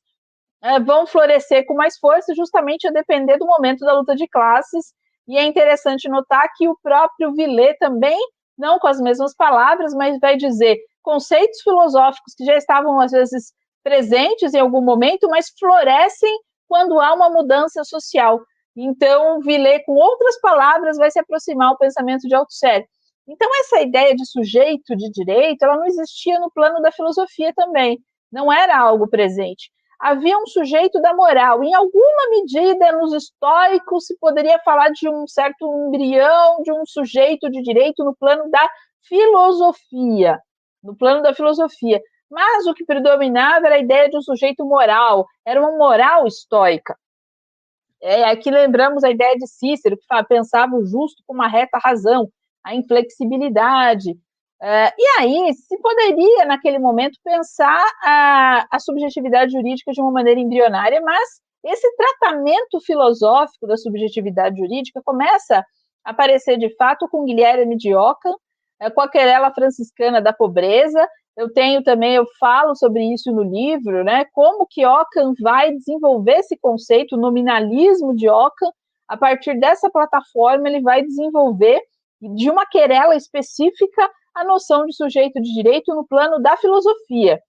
vão florescer com mais força, justamente a depender do momento da luta de classes. E é interessante notar que o próprio Villers também, não com as mesmas palavras, mas vai dizer conceitos filosóficos que já estavam, às vezes, presentes em algum momento, mas florescem quando há uma mudança social. Então, Villers, com outras palavras, vai se aproximar ao pensamento de Althusser. Então, essa ideia de sujeito de direito, ela não existia no plano da filosofia também, não era algo presente. Havia um sujeito da moral. Em alguma medida, nos estoicos, se poderia falar de um certo embrião de um sujeito de direito no plano da filosofia. No plano da filosofia. Mas o que predominava era a ideia de um sujeito moral. Era uma moral estoica. Aqui lembramos a ideia de Cícero, que pensava o justo com uma reta razão, a inflexibilidade. E aí se poderia, naquele momento, pensar a subjetividade jurídica de uma maneira embrionária, mas esse tratamento filosófico da subjetividade jurídica começa a aparecer, de fato, com Guilherme de Ockham, com a querela franciscana da pobreza. Eu falo sobre isso no livro, né, como que Ockham vai desenvolver esse conceito, o nominalismo de Ockham. A partir dessa plataforma, ele vai desenvolver, de uma querela específica, a noção de sujeito de direito no plano da filosofia.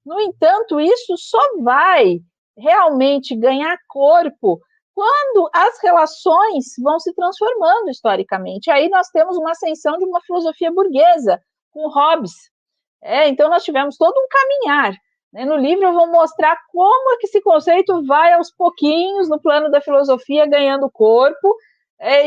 No entanto, isso só vai realmente ganhar corpo quando as relações vão se transformando historicamente. Aí nós temos uma ascensão de uma filosofia burguesa, com Hobbes. Então nós tivemos todo um caminhar. No livro eu vou mostrar como é que esse conceito vai aos pouquinhos, no plano da filosofia, ganhando corpo.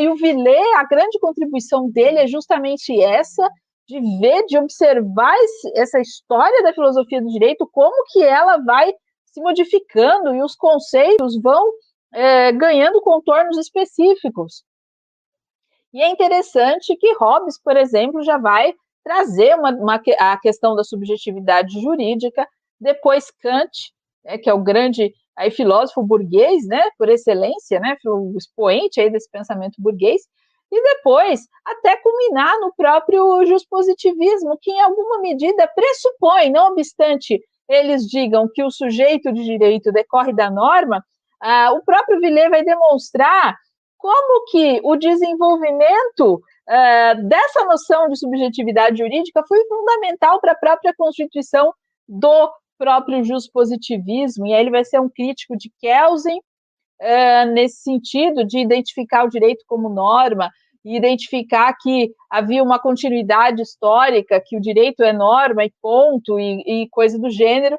E o Villers, a grande contribuição dele é justamente essa, de ver, de observar essa história da filosofia do direito, como que ela vai se modificando e os conceitos vão ganhando contornos específicos. E é interessante que Hobbes, por exemplo, já vai trazer a questão da subjetividade jurídica, depois Kant, que é o grande filósofo burguês, né, por excelência, né, o expoente aí desse pensamento burguês, e depois até culminar no próprio juspositivismo, que em alguma medida pressupõe, não obstante eles digam que o sujeito de direito decorre da norma, o próprio Villet vai demonstrar como que o desenvolvimento dessa noção de subjetividade jurídica foi fundamental para a própria constituição do próprio juspositivismo, e aí ele vai ser um crítico de Kelsen, nesse sentido de identificar o direito como norma, e identificar que havia uma continuidade histórica, que o direito é norma e ponto, e coisa do gênero.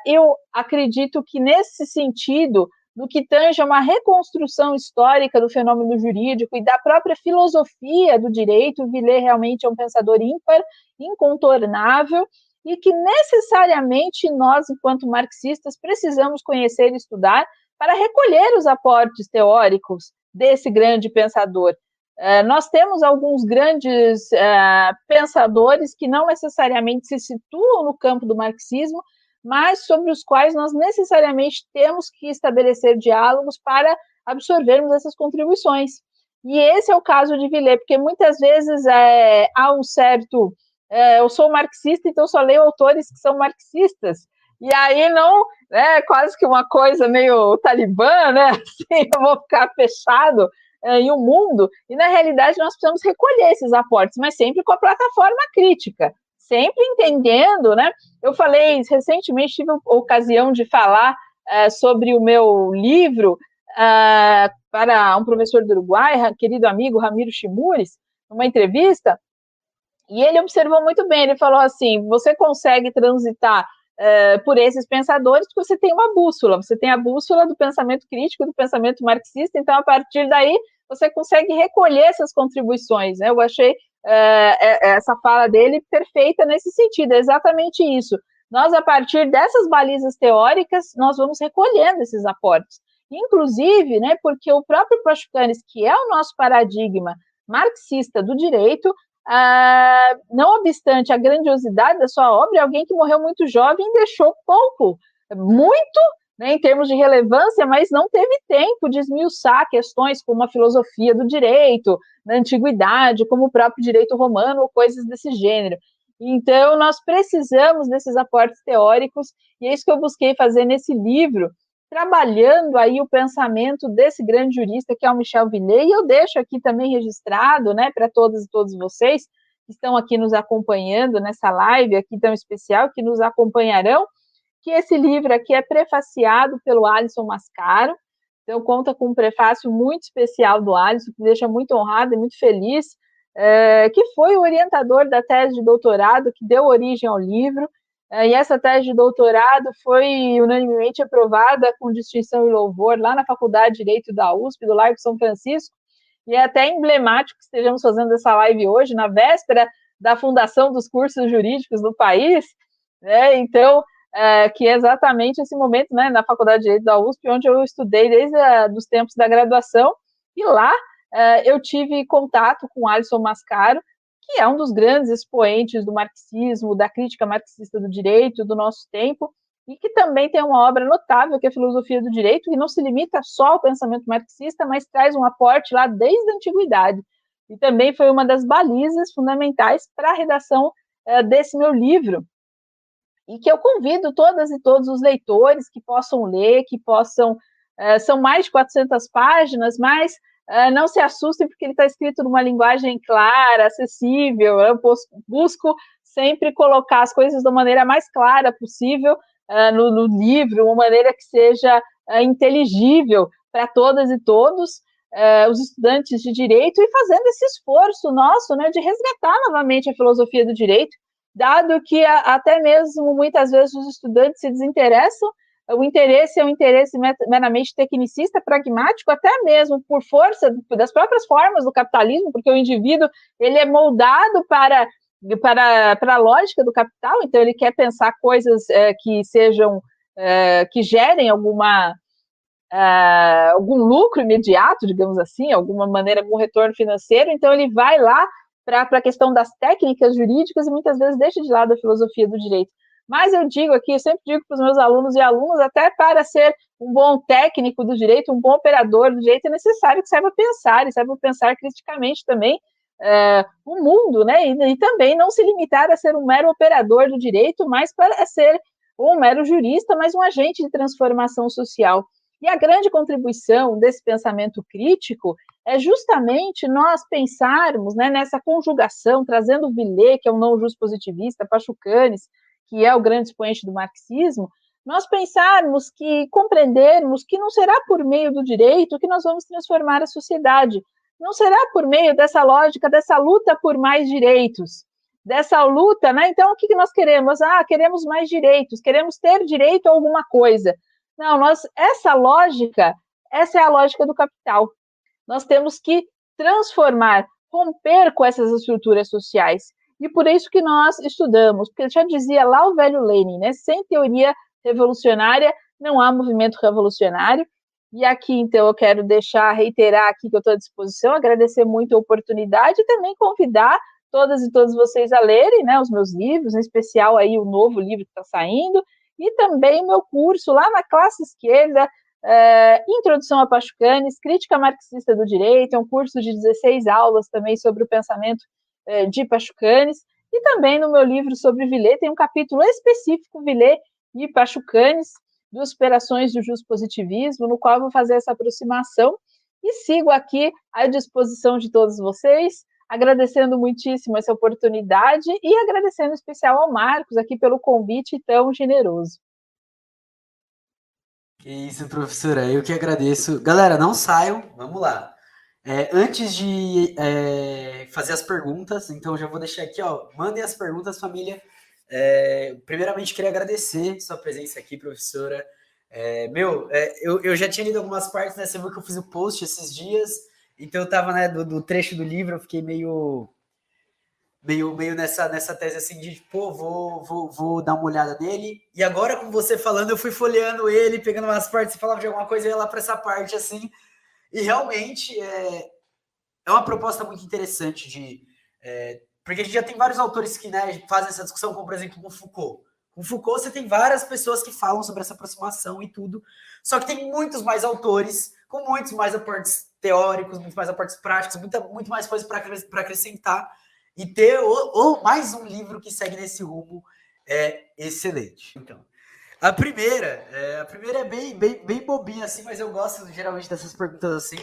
Eu acredito que, nesse sentido, no que tange a uma reconstrução histórica do fenômeno jurídico e da própria filosofia do direito, Villet realmente é um pensador ímpar, incontornável, e que necessariamente nós, enquanto marxistas, precisamos conhecer e estudar para recolher os aportes teóricos desse grande pensador. Nós temos alguns grandes pensadores que não necessariamente se situam no campo do marxismo, mas sobre os quais nós necessariamente temos que estabelecer diálogos para absorvermos essas contribuições. E esse é o caso de Villet, porque muitas vezes há um certo... eu sou marxista, então só leio autores que são marxistas, e aí não, quase que uma coisa meio talibã, né? Assim, eu vou ficar fechado em um mundo, e na realidade nós precisamos recolher esses aportes, mas sempre com a plataforma crítica, sempre entendendo, né? Eu falei recentemente, tive a ocasião de falar sobre o meu livro para um professor do Uruguai, querido amigo Ramiro Chimures, numa entrevista, e ele observou muito bem, ele falou assim, você consegue transitar por esses pensadores, porque você tem uma bússola, você tem a bússola do pensamento crítico, do pensamento marxista, então a partir daí você consegue recolher essas contribuições, né? Eu achei essa fala dele perfeita nesse sentido, é exatamente isso. Nós, a partir dessas balizas teóricas, nós vamos recolhendo esses aportes. Inclusive, né, porque o próprio Pachucanes, que é o nosso paradigma marxista do direito, não obstante a grandiosidade da sua obra, é alguém que morreu muito jovem e deixou pouco, muito, né, em termos de relevância, mas não teve tempo de esmiuçar questões como a filosofia do direito, na antiguidade, como o próprio direito romano, ou coisas desse gênero. Então, nós precisamos desses aportes teóricos, e é isso que eu busquei fazer nesse livro, trabalhando aí o pensamento desse grande jurista que é o Michel Villet, e eu deixo aqui também registrado, né, para todas e todos vocês que estão aqui nos acompanhando nessa live aqui tão especial, que nos acompanharão, que esse livro aqui é prefaciado pelo Alisson Mascaro, então conta com um prefácio muito especial do Alisson, que me deixa muito honrado e muito feliz, que foi o orientador da tese de doutorado que deu origem ao livro, e essa tese de doutorado foi unanimemente aprovada com distinção e louvor lá na Faculdade de Direito da USP, do Largo São Francisco, e é até emblemático que estejamos fazendo essa live hoje, na véspera da fundação dos cursos jurídicos do país, né? Então, que é exatamente esse momento, né, na Faculdade de Direito da USP, onde eu estudei desde os tempos da graduação, e lá eu tive contato com Alisson Mascaro, que é um dos grandes expoentes do marxismo, da crítica marxista do direito do nosso tempo, e que também tem uma obra notável, que é a Filosofia do Direito, que não se limita só ao pensamento marxista, mas traz um aporte lá desde a antiguidade. E também foi uma das balizas fundamentais para a redação desse meu livro, e que eu convido todas e todos os leitores que possam ler, que possam... são mais de 400 páginas, mas não se assustem, porque ele está escrito numa linguagem clara, acessível. Eu busco sempre colocar as coisas da maneira mais clara possível no livro, uma maneira que seja inteligível para todas e todos os estudantes de direito, e fazendo esse esforço nosso, né, de resgatar novamente a filosofia do direito, dado que até mesmo muitas vezes os estudantes se desinteressam. O interesse é um interesse meramente tecnicista, pragmático, até mesmo por força das próprias formas do capitalismo, porque o indivíduo ele é moldado para a lógica do capital, então ele quer pensar coisas que sejam, que gerem algum lucro imediato, digamos assim, alguma maneira, algum retorno financeiro, então ele vai lá para a questão das técnicas jurídicas e muitas vezes deixa de lado a filosofia do direito. Mas eu digo aqui, eu sempre digo para os meus alunos e alunas, até para ser um bom técnico do direito, um bom operador do direito, é necessário que saiba pensar, e saiba pensar criticamente também o mundo, né? E também não se limitar a ser um mero operador do direito, mas para ser um mero jurista, mas um agente de transformação social. E a grande contribuição desse pensamento crítico é justamente nós pensarmos, né, nessa conjugação, trazendo Villers, que é um não-juspositivista, Pachucanes, que é o grande expoente do marxismo, nós pensarmos que, compreendermos que não será por meio do direito que nós vamos transformar a sociedade, não será por meio dessa lógica, dessa luta por mais direitos, dessa luta, né? Então, o que nós queremos? Queremos mais direitos, queremos ter direito a alguma coisa. Não, essa é a lógica do capital. Nós temos que transformar, romper com essas estruturas sociais. E por isso que nós estudamos, porque já dizia lá o velho Lenin, né? Sem teoria revolucionária não há movimento revolucionário. E aqui, então, eu quero reiterar aqui que eu estou à disposição, agradecer muito a oportunidade e também convidar todas e todos vocês a lerem, né, os meus livros, em especial aí o novo livro que está saindo, e também o meu curso lá na classe esquerda, Introdução a Pachucanes, Crítica Marxista do Direito, é um curso de 16 aulas também sobre o pensamento de Pachucanes, e também no meu livro sobre Villers, tem um capítulo específico, Villers e Pachucanes, duas operações do juspositivismo, no qual eu vou fazer essa aproximação, e sigo aqui à disposição de todos vocês, agradecendo muitíssimo essa oportunidade e agradecendo em especial ao Marcos aqui pelo convite tão generoso. Que isso, professora, eu que agradeço. Galera, não saiam, vamos lá. Antes de fazer as perguntas, então já vou deixar aqui, ó, mandem as perguntas, família. Primeiramente, queria agradecer sua presença aqui, professora. Eu já tinha lido algumas partes, né? Você viu que eu fiz o post esses dias, então eu tava, né, do trecho do livro, eu fiquei meio nessa tese assim de, pô, vou dar uma olhada nele. E agora, com você falando, eu fui folheando ele, pegando umas partes, você falava de alguma coisa, eu ia lá para essa parte, assim. E realmente é uma proposta muito interessante porque a gente já tem vários autores que, né, fazem essa discussão, como por exemplo com Foucault. Com Foucault você tem várias pessoas que falam sobre essa aproximação e tudo, só que tem muitos mais autores, com muitos mais aportes teóricos, muito mais aportes práticos, muito mais coisas para acrescentar, e ter mais um livro que segue nesse rumo é excelente. Então, a primeira é bem bobinha, assim, mas eu gosto geralmente dessas perguntas assim,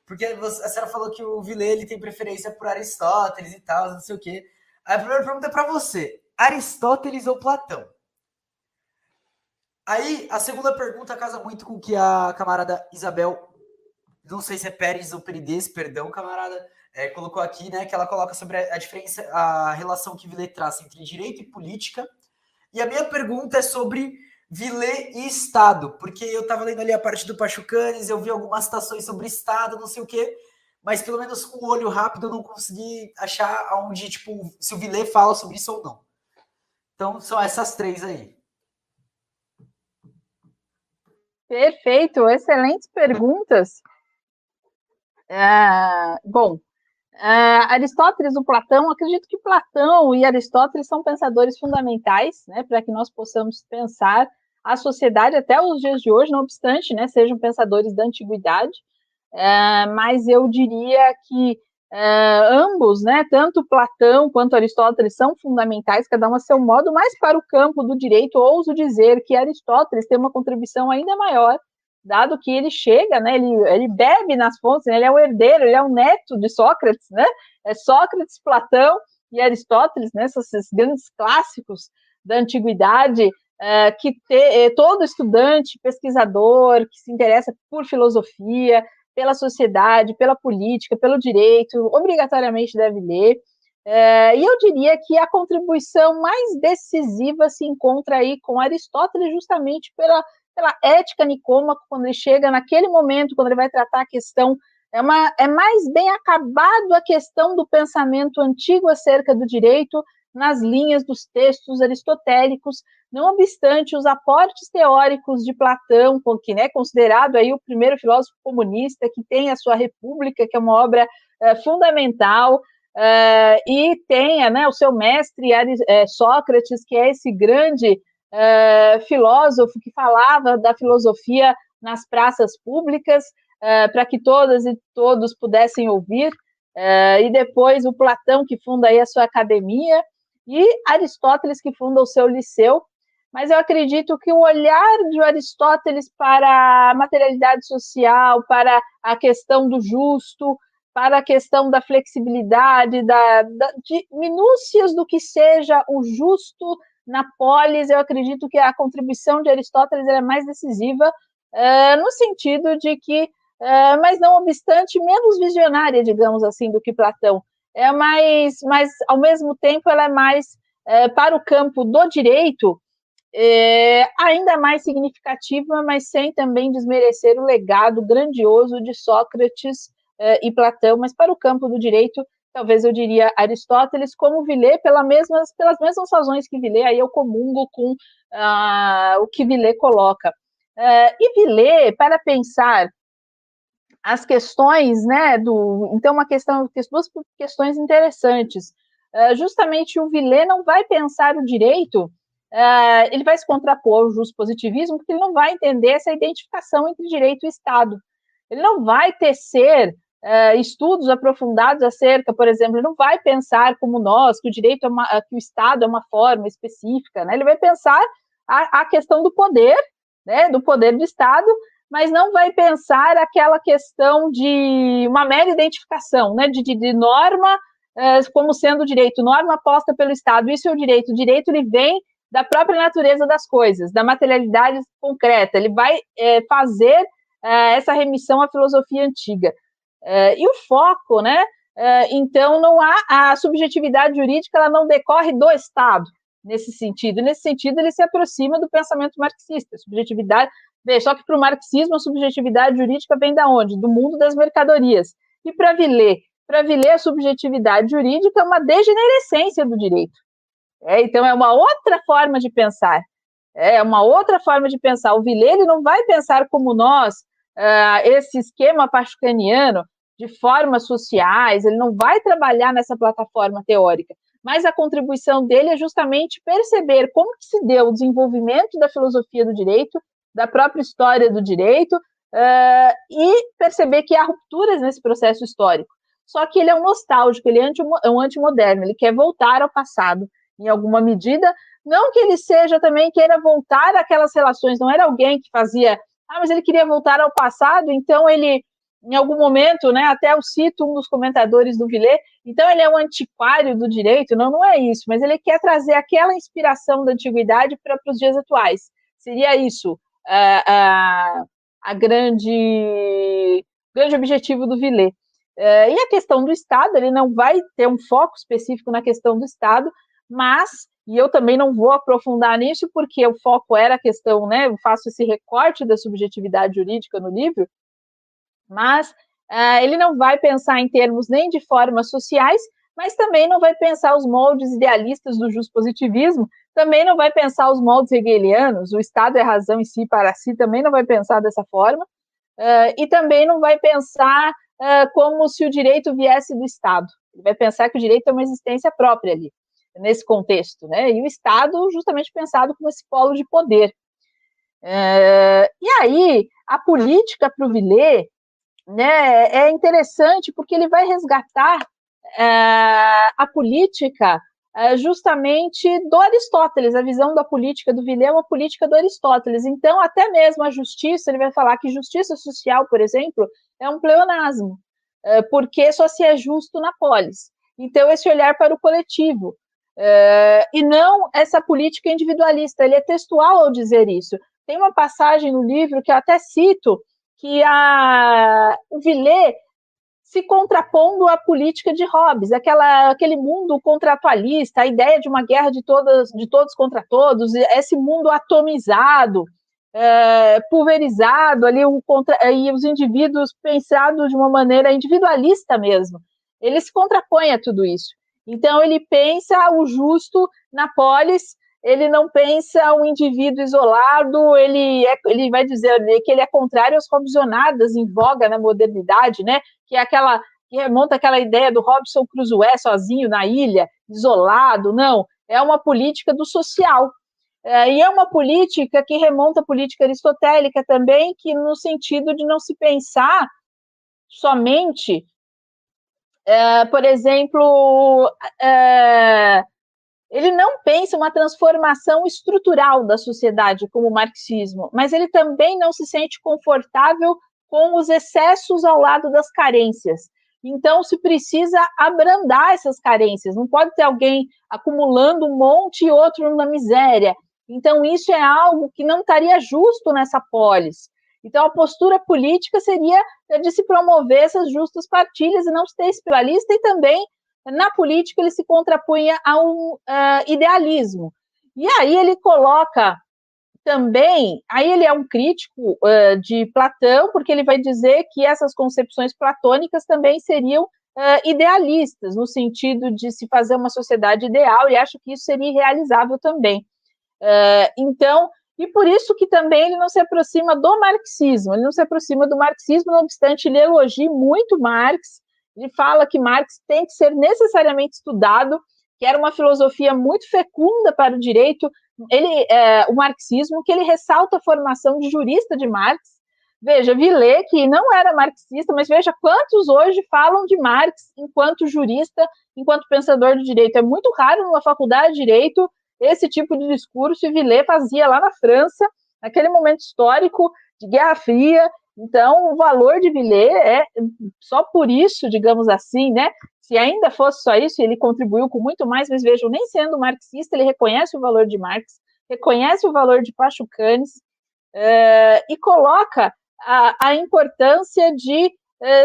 porque a senhora falou que o Villers ele tem preferência por Aristóteles e tal, não sei o quê. A primeira pergunta é para você: Aristóteles ou Platão? Aí, a segunda pergunta casa muito com o que a camarada Isabel, não sei se é Pérez ou Perides, perdão, camarada, colocou aqui, né, que ela coloca sobre a diferença, a relação que Villers traça entre direito e política. E a minha pergunta é sobre Villers e Estado, porque eu estava lendo ali a parte do Pachucanes, eu vi algumas citações sobre Estado, não sei o quê, mas pelo menos com o olho rápido eu não consegui achar onde, tipo, se o Villers fala sobre isso ou não. Então, são essas três aí. Perfeito, excelentes perguntas. Bom, Aristóteles ou Platão, acredito que Platão e Aristóteles são pensadores fundamentais, né, para que nós possamos pensar a sociedade até os dias de hoje, não obstante, né, sejam pensadores da antiguidade, mas eu diria que ambos, né, tanto Platão quanto Aristóteles são fundamentais, cada um a seu modo, mas para o campo do direito, ouso dizer que Aristóteles tem uma contribuição ainda maior, dado que ele chega, né, ele bebe nas fontes, né, ele é o herdeiro, ele é o neto de Sócrates, né, é Sócrates, Platão e Aristóteles, né, esses grandes clássicos da antiguidade, que todo estudante, pesquisador, que se interessa por filosofia, pela sociedade, pela política, pelo direito, obrigatoriamente deve ler. E eu diria que a contribuição mais decisiva se encontra aí com Aristóteles, justamente pela ética nicômaco, quando ele chega naquele momento, quando ele vai tratar a questão, é mais bem acabado a questão do pensamento antigo acerca do direito nas linhas dos textos aristotélicos, não obstante os aportes teóricos de Platão, que é, né, considerado aí o primeiro filósofo comunista, que tem a sua República, que é uma obra fundamental, e tenha, né, o seu mestre Sócrates, que é esse grande filósofo que falava da filosofia nas praças públicas, para que todas e todos pudessem ouvir, e depois o Platão, que funda aí a sua academia, e Aristóteles, que funda o seu liceu. Mas eu acredito que o olhar de Aristóteles para a materialidade social, para a questão do justo, para a questão da flexibilidade, de minúcias do que seja o justo na polis, eu acredito que a contribuição de Aristóteles é mais decisiva, no sentido de que, mas não obstante, menos visionária, digamos assim, do que Platão. Mas ao mesmo tempo, ela é mais, para o campo do direito, ainda mais significativa, mas sem também desmerecer o legado grandioso de Sócrates e Platão, mas para o campo do direito, talvez eu diria Aristóteles, como Villers, pelas mesmas razões que Villers, aí eu comungo com o que Villers coloca. E Villers, para pensar as questões, né, então duas questões interessantes. Justamente o Villers não vai pensar o direito, ele vai se contrapor ao justpositivismo, porque ele não vai entender essa identificação entre direito e Estado. Ele não vai tecer estudos aprofundados acerca, por exemplo, ele não vai pensar como nós, que o direito que o Estado é uma forma específica, né? Ele vai pensar a questão do poder, né, do poder do Estado, mas não vai pensar aquela questão de uma mera identificação, né, de norma como sendo direito, norma posta pelo Estado, isso é o direito. O direito, ele vem da própria natureza das coisas, da materialidade concreta, ele vai fazer essa remissão à filosofia antiga. E o foco, né? Então, não há a subjetividade jurídica, ela não decorre do Estado, nesse sentido. Nesse sentido, ele se aproxima do pensamento marxista. Subjetividade, só que para o marxismo, a subjetividade jurídica vem da onde? Do mundo das mercadorias. E para Villers, a subjetividade jurídica é uma degenerescência do direito. Então, é uma outra forma de pensar. É uma outra forma de pensar. O Villers, ele não vai pensar como nós, esse esquema pascaniano de formas sociais, ele não vai trabalhar nessa plataforma teórica, mas a contribuição dele é justamente perceber como que se deu o desenvolvimento da filosofia do direito, da própria história do direito, e perceber que há rupturas nesse processo histórico. Só que ele é um nostálgico, ele é um antimoderno, ele quer voltar ao passado, em alguma medida, não que ele queira voltar àquelas relações, não era alguém que fazia, mas ele queria voltar ao passado, então ele, em algum momento, né, até eu cito um dos comentadores do Villers, então ele é um antiquário do direito, não é isso, mas ele quer trazer aquela inspiração da antiguidade para os dias atuais. Seria isso a grande objetivo do Villers. E a questão do Estado, ele não vai ter um foco específico na questão do Estado, mas, e eu também não vou aprofundar nisso, porque o foco era a questão, né, eu faço esse recorte da subjetividade jurídica no livro, mas ele não vai pensar em termos nem de formas sociais, mas também não vai pensar os moldes idealistas do justpositivismo, também não vai pensar os moldes hegelianos, o Estado é a razão em si para si, também não vai pensar dessa forma, e também não vai pensar como se o direito viesse do Estado. Ele vai pensar que o direito é uma existência própria ali, nesse contexto, né? E o Estado justamente pensado como esse polo de poder. E aí, a política para o Villers, né, é interessante porque ele vai resgatar a política justamente do Aristóteles, a visão da política do Villers é uma política do Aristóteles. Então, até mesmo a justiça, ele vai falar que justiça social, por exemplo, é um pleonasmo, porque só se é justo na polis. Então, esse olhar para o coletivo, e não essa política individualista, ele é textual ao dizer isso. Tem uma passagem no livro que eu até cito, que o Villers se contrapondo à política de Hobbes, aquele mundo contratualista, a ideia de uma guerra de todos contra todos, esse mundo atomizado, pulverizado, ali, e os indivíduos pensados de uma maneira individualista mesmo. Ele se contrapõe a tudo isso. Então, ele pensa o justo na polis, ele não pensa um indivíduo isolado, ele vai dizer que ele é contrário às robsonadas em voga na modernidade, né? Que remonta aquela ideia do Robinson Crusoe sozinho na ilha, isolado. Não, é uma política do social. E é uma política que remonta à política aristotélica também, que no sentido de não se pensar somente, por exemplo, ele não pensa uma transformação estrutural da sociedade como o marxismo, mas ele também não se sente confortável com os excessos ao lado das carências. Então, se precisa abrandar essas carências, não pode ter alguém acumulando um monte e outro na miséria. Então, isso é algo que não estaria justo nessa polis. Então, a postura política seria de se promover essas justas partilhas e não ser espiritualista, e também, na política, ele se contrapunha a um idealismo. E aí ele coloca também, aí ele é um crítico de Platão, porque ele vai dizer que essas concepções platônicas também seriam idealistas, no sentido de se fazer uma sociedade ideal, e acho que isso seria irrealizável também. Então, e por isso que também ele não se aproxima do marxismo, ele não se aproxima do marxismo, não obstante ele elogia muito Marx, ele fala que Marx tem que ser necessariamente estudado, que era uma filosofia muito fecunda para o direito, o marxismo, que ele ressalta a formação de jurista de Marx. Veja, Villers, que não era marxista, mas veja quantos hoje falam de Marx enquanto jurista, enquanto pensador do direito. É muito raro numa faculdade de direito esse tipo de discurso, e Villers fazia lá na França, naquele momento histórico de Guerra Fria. Então, o valor de Villers é só por isso, digamos assim, né? Se ainda fosse só isso, ele contribuiu com muito mais, mas vejam, nem sendo marxista, ele reconhece o valor de Marx, reconhece o valor de Pachucanes, e coloca a importância de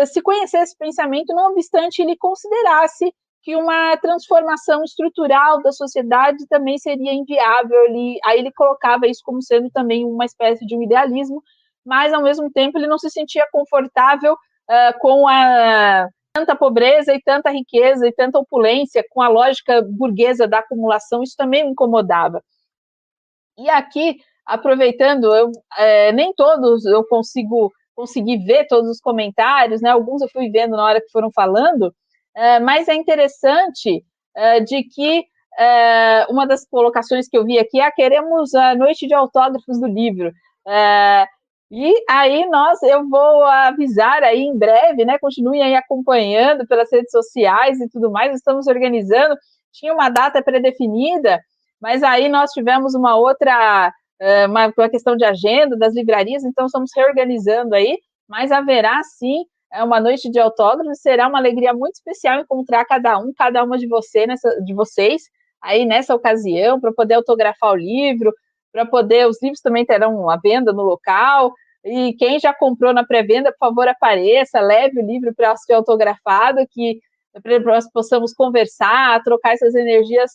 se conhecer esse pensamento, não obstante ele considerasse que uma transformação estrutural da sociedade também seria inviável. Aí ele colocava isso como sendo também uma espécie de um idealismo, mas, ao mesmo tempo, ele não se sentia confortável com tanta pobreza e tanta riqueza e tanta opulência, com a lógica burguesa da acumulação. Isso também me incomodava. E aqui, aproveitando, nem todos eu consegui ver todos os comentários, né? Alguns eu fui vendo na hora que foram falando, mas é interessante de que uma das colocações que eu vi aqui queremos a noite de autógrafos do livro. E aí eu vou avisar aí em breve, né? Continuem aí acompanhando pelas redes sociais e tudo mais. Estamos organizando. Tinha uma data pré-definida, mas aí nós tivemos uma outra, uma questão de agenda das livrarias, então estamos reorganizando aí, mas haverá sim uma noite de autógrafos. Será uma alegria muito especial encontrar cada uma de vocês aí nessa ocasião, para poder autografar o livro, para poder, os livros também terão a venda no local, e quem já comprou na pré-venda, por favor, apareça, leve o livro para ser autografado, que nós possamos conversar, trocar essas energias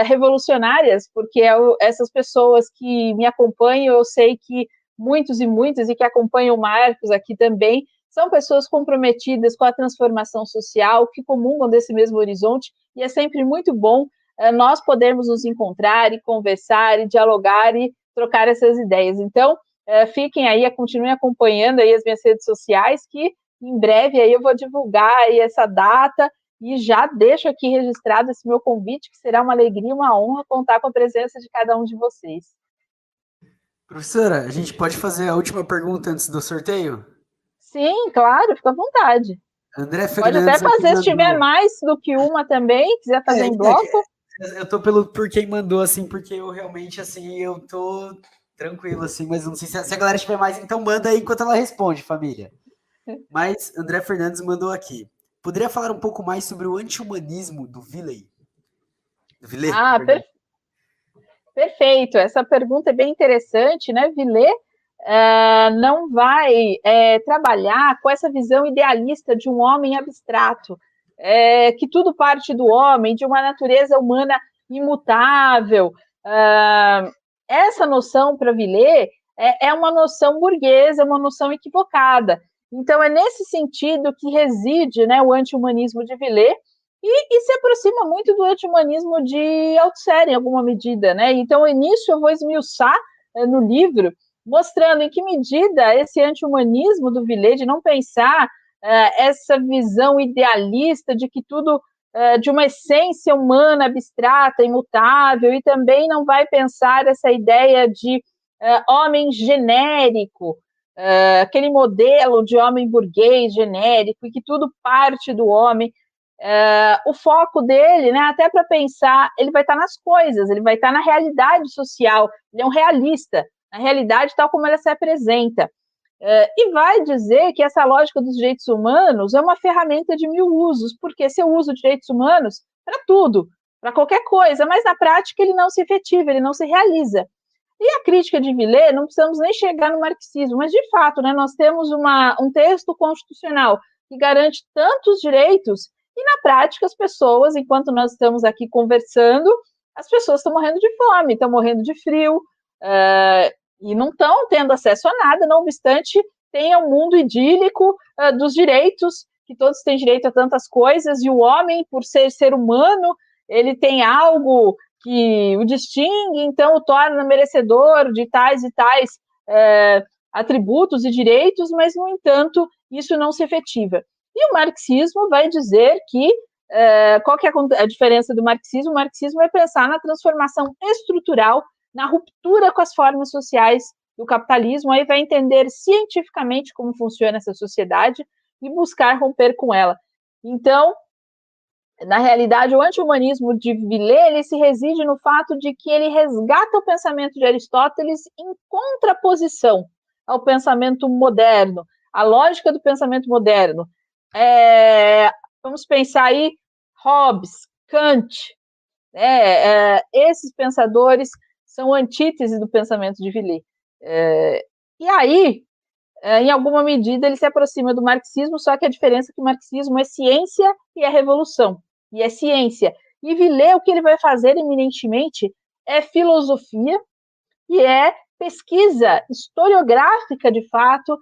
revolucionárias, porque essas pessoas que me acompanham, eu sei que muitos e muitas, e que acompanham o Marcos aqui também, são pessoas comprometidas com a transformação social, que comungam desse mesmo horizonte, e é sempre muito bom nós podermos nos encontrar e conversar e dialogar e trocar essas ideias. Então, fiquem aí, continuem acompanhando aí as minhas redes sociais, que em breve aí eu vou divulgar aí essa data, e já deixo aqui registrado esse meu convite, que será uma alegria e uma honra contar com a presença de cada um de vocês. Professora, a gente pode fazer a última pergunta antes do sorteio? Sim, claro, fica à vontade. André Pode até Fernandes fazer, se tiver mandou. mais do que uma também, quiser fazer em bloco. Eu tô por quem mandou, assim, porque eu realmente, assim, eu tô tranquilo, assim, mas não sei se a galera tiver mais, então manda aí enquanto ela responde, família. Mas André Fernandes mandou aqui. Poderia falar um pouco mais sobre o anti-humanismo do Villers? Perfeito. Essa pergunta é bem interessante, né? Villers não vai trabalhar com essa visão idealista de um homem abstrato, que tudo parte do homem, de uma natureza humana imutável. Essa noção para Villers é uma noção burguesa, uma noção equivocada. Então, é nesse sentido que reside, né, o anti-humanismo de Villers, e se aproxima muito do anti-humanismo de Althusser, em alguma medida, né? Então, nisso eu vou esmiuçar no livro, mostrando em que medida esse anti-humanismo do Villers, de não pensar essa visão idealista de que tudo de uma essência humana abstrata, imutável, e também não vai pensar essa ideia de homem genérico, aquele modelo de homem burguês genérico, e que tudo parte do homem. O foco dele, né, até para pensar, ele vai estar nas coisas, ele vai estar na realidade social, ele é um realista, na realidade tal como ela se apresenta. E vai dizer que essa lógica dos direitos humanos é uma ferramenta de mil usos, porque se eu uso direitos humanos para tudo, para qualquer coisa, mas na prática ele não se efetiva, ele não se realiza. E a crítica de Villers, não precisamos nem chegar no marxismo, mas de fato, né, nós temos um texto constitucional que garante tantos direitos, e na prática as pessoas, enquanto nós estamos aqui conversando, as pessoas estão morrendo de fome, estão morrendo de frio, e não estão tendo acesso a nada, não obstante tem um mundo idílico dos direitos, que todos têm direito a tantas coisas, e o homem, por ser humano, ele tem algo que o distingue, então o torna merecedor de tais e tais atributos e direitos, mas, no entanto, isso não se efetiva. E o marxismo vai dizer que, qual que é a diferença do marxismo? O marxismo vai pensar na transformação estrutural, na ruptura com as formas sociais do capitalismo, aí vai entender cientificamente como funciona essa sociedade e buscar romper com ela. Então, na realidade, o anti-humanismo de Villers, ele se reside no fato de que ele resgata o pensamento de Aristóteles em contraposição ao pensamento moderno, a lógica do pensamento moderno. Vamos pensar aí Hobbes, Kant, esses pensadores são antíteses do pensamento de Villers. E aí, em alguma medida, ele se aproxima do marxismo, só que a diferença é que o marxismo é ciência e é revolução, e é ciência. E Villers, o que ele vai fazer eminentemente é filosofia e é pesquisa historiográfica, de fato,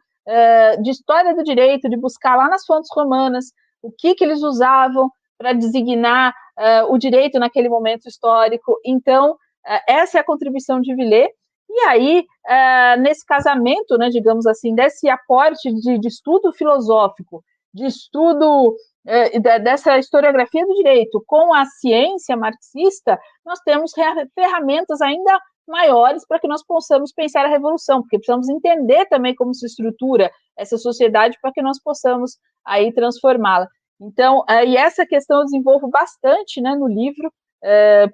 de história do direito, de buscar lá nas fontes romanas o que eles usavam para designar o direito naquele momento histórico. Então, essa é a contribuição de Villers. E aí, nesse casamento, né, digamos assim, desse aporte de estudo filosófico, de estudo dessa historiografia do direito com a ciência marxista, nós temos ferramentas ainda maiores para que nós possamos pensar a revolução, porque precisamos entender também como se estrutura essa sociedade para que nós possamos aí transformá-la. Então, e essa questão eu desenvolvo bastante, né, no livro,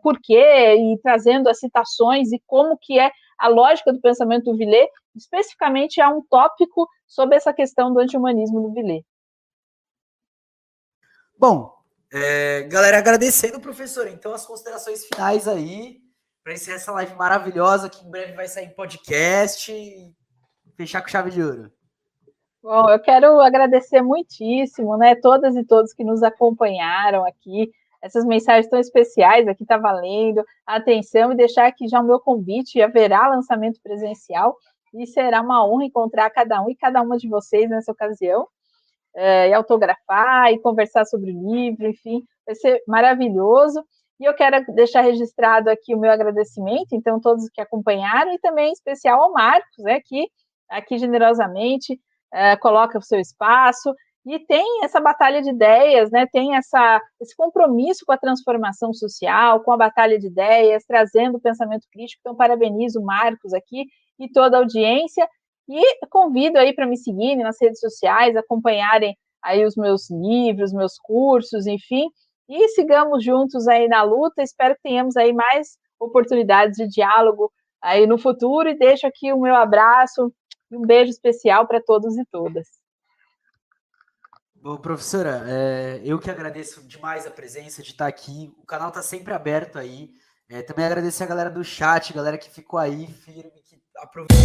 por quê, e trazendo as citações e como que é a lógica do pensamento do Villers, especificamente há um tópico sobre essa questão do anti-humanismo do Villers. Bom, galera, agradecendo, professor, então as considerações finais aí, para encerrar essa live maravilhosa, que em breve vai sair em podcast e fechar com chave de ouro. Bom, eu quero agradecer muitíssimo, né, todas e todos que nos acompanharam aqui, essas mensagens tão especiais aqui, tá valendo a atenção, e deixar aqui já o meu convite, haverá lançamento presencial, e será uma honra encontrar cada um e cada uma de vocês nessa ocasião, e autografar, e conversar sobre o livro, enfim, vai ser maravilhoso. E eu quero deixar registrado aqui o meu agradecimento, então, todos que acompanharam, e também em especial ao Marcos, né, que aqui generosamente coloca o seu espaço, e tem essa batalha de ideias, né, tem esse compromisso com a transformação social, com a batalha de ideias, trazendo o pensamento crítico. Então, parabenizo o Marcos aqui e toda a audiência, e convido aí para me seguirem nas redes sociais, acompanharem aí os meus livros, meus cursos, enfim, e sigamos juntos aí na luta. Espero que tenhamos aí mais oportunidades de diálogo aí no futuro, e deixo aqui o meu abraço e um beijo especial para todos e todas. Bom, professora, eu que agradeço demais a presença de estar aqui. O canal está sempre aberto aí. Também agradecer a galera do chat, galera que ficou aí firme, que aproveitou.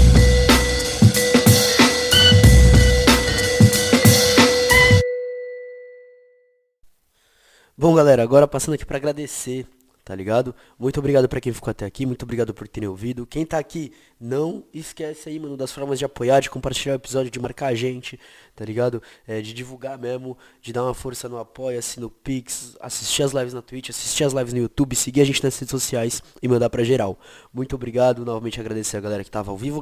Bom, galera, agora passando aqui para agradecer, tá ligado? Muito obrigado para quem ficou até aqui, muito obrigado por terem ouvido. Quem tá aqui, não esquece aí, mano, das formas de apoiar, de compartilhar o episódio, de marcar a gente, tá ligado? De divulgar mesmo, de dar uma força no Apoia-se, no Pix, assistir as lives na Twitch, assistir as lives no YouTube, seguir a gente nas redes sociais e mandar pra geral. Muito obrigado, novamente agradecer a galera que tava ao vivo.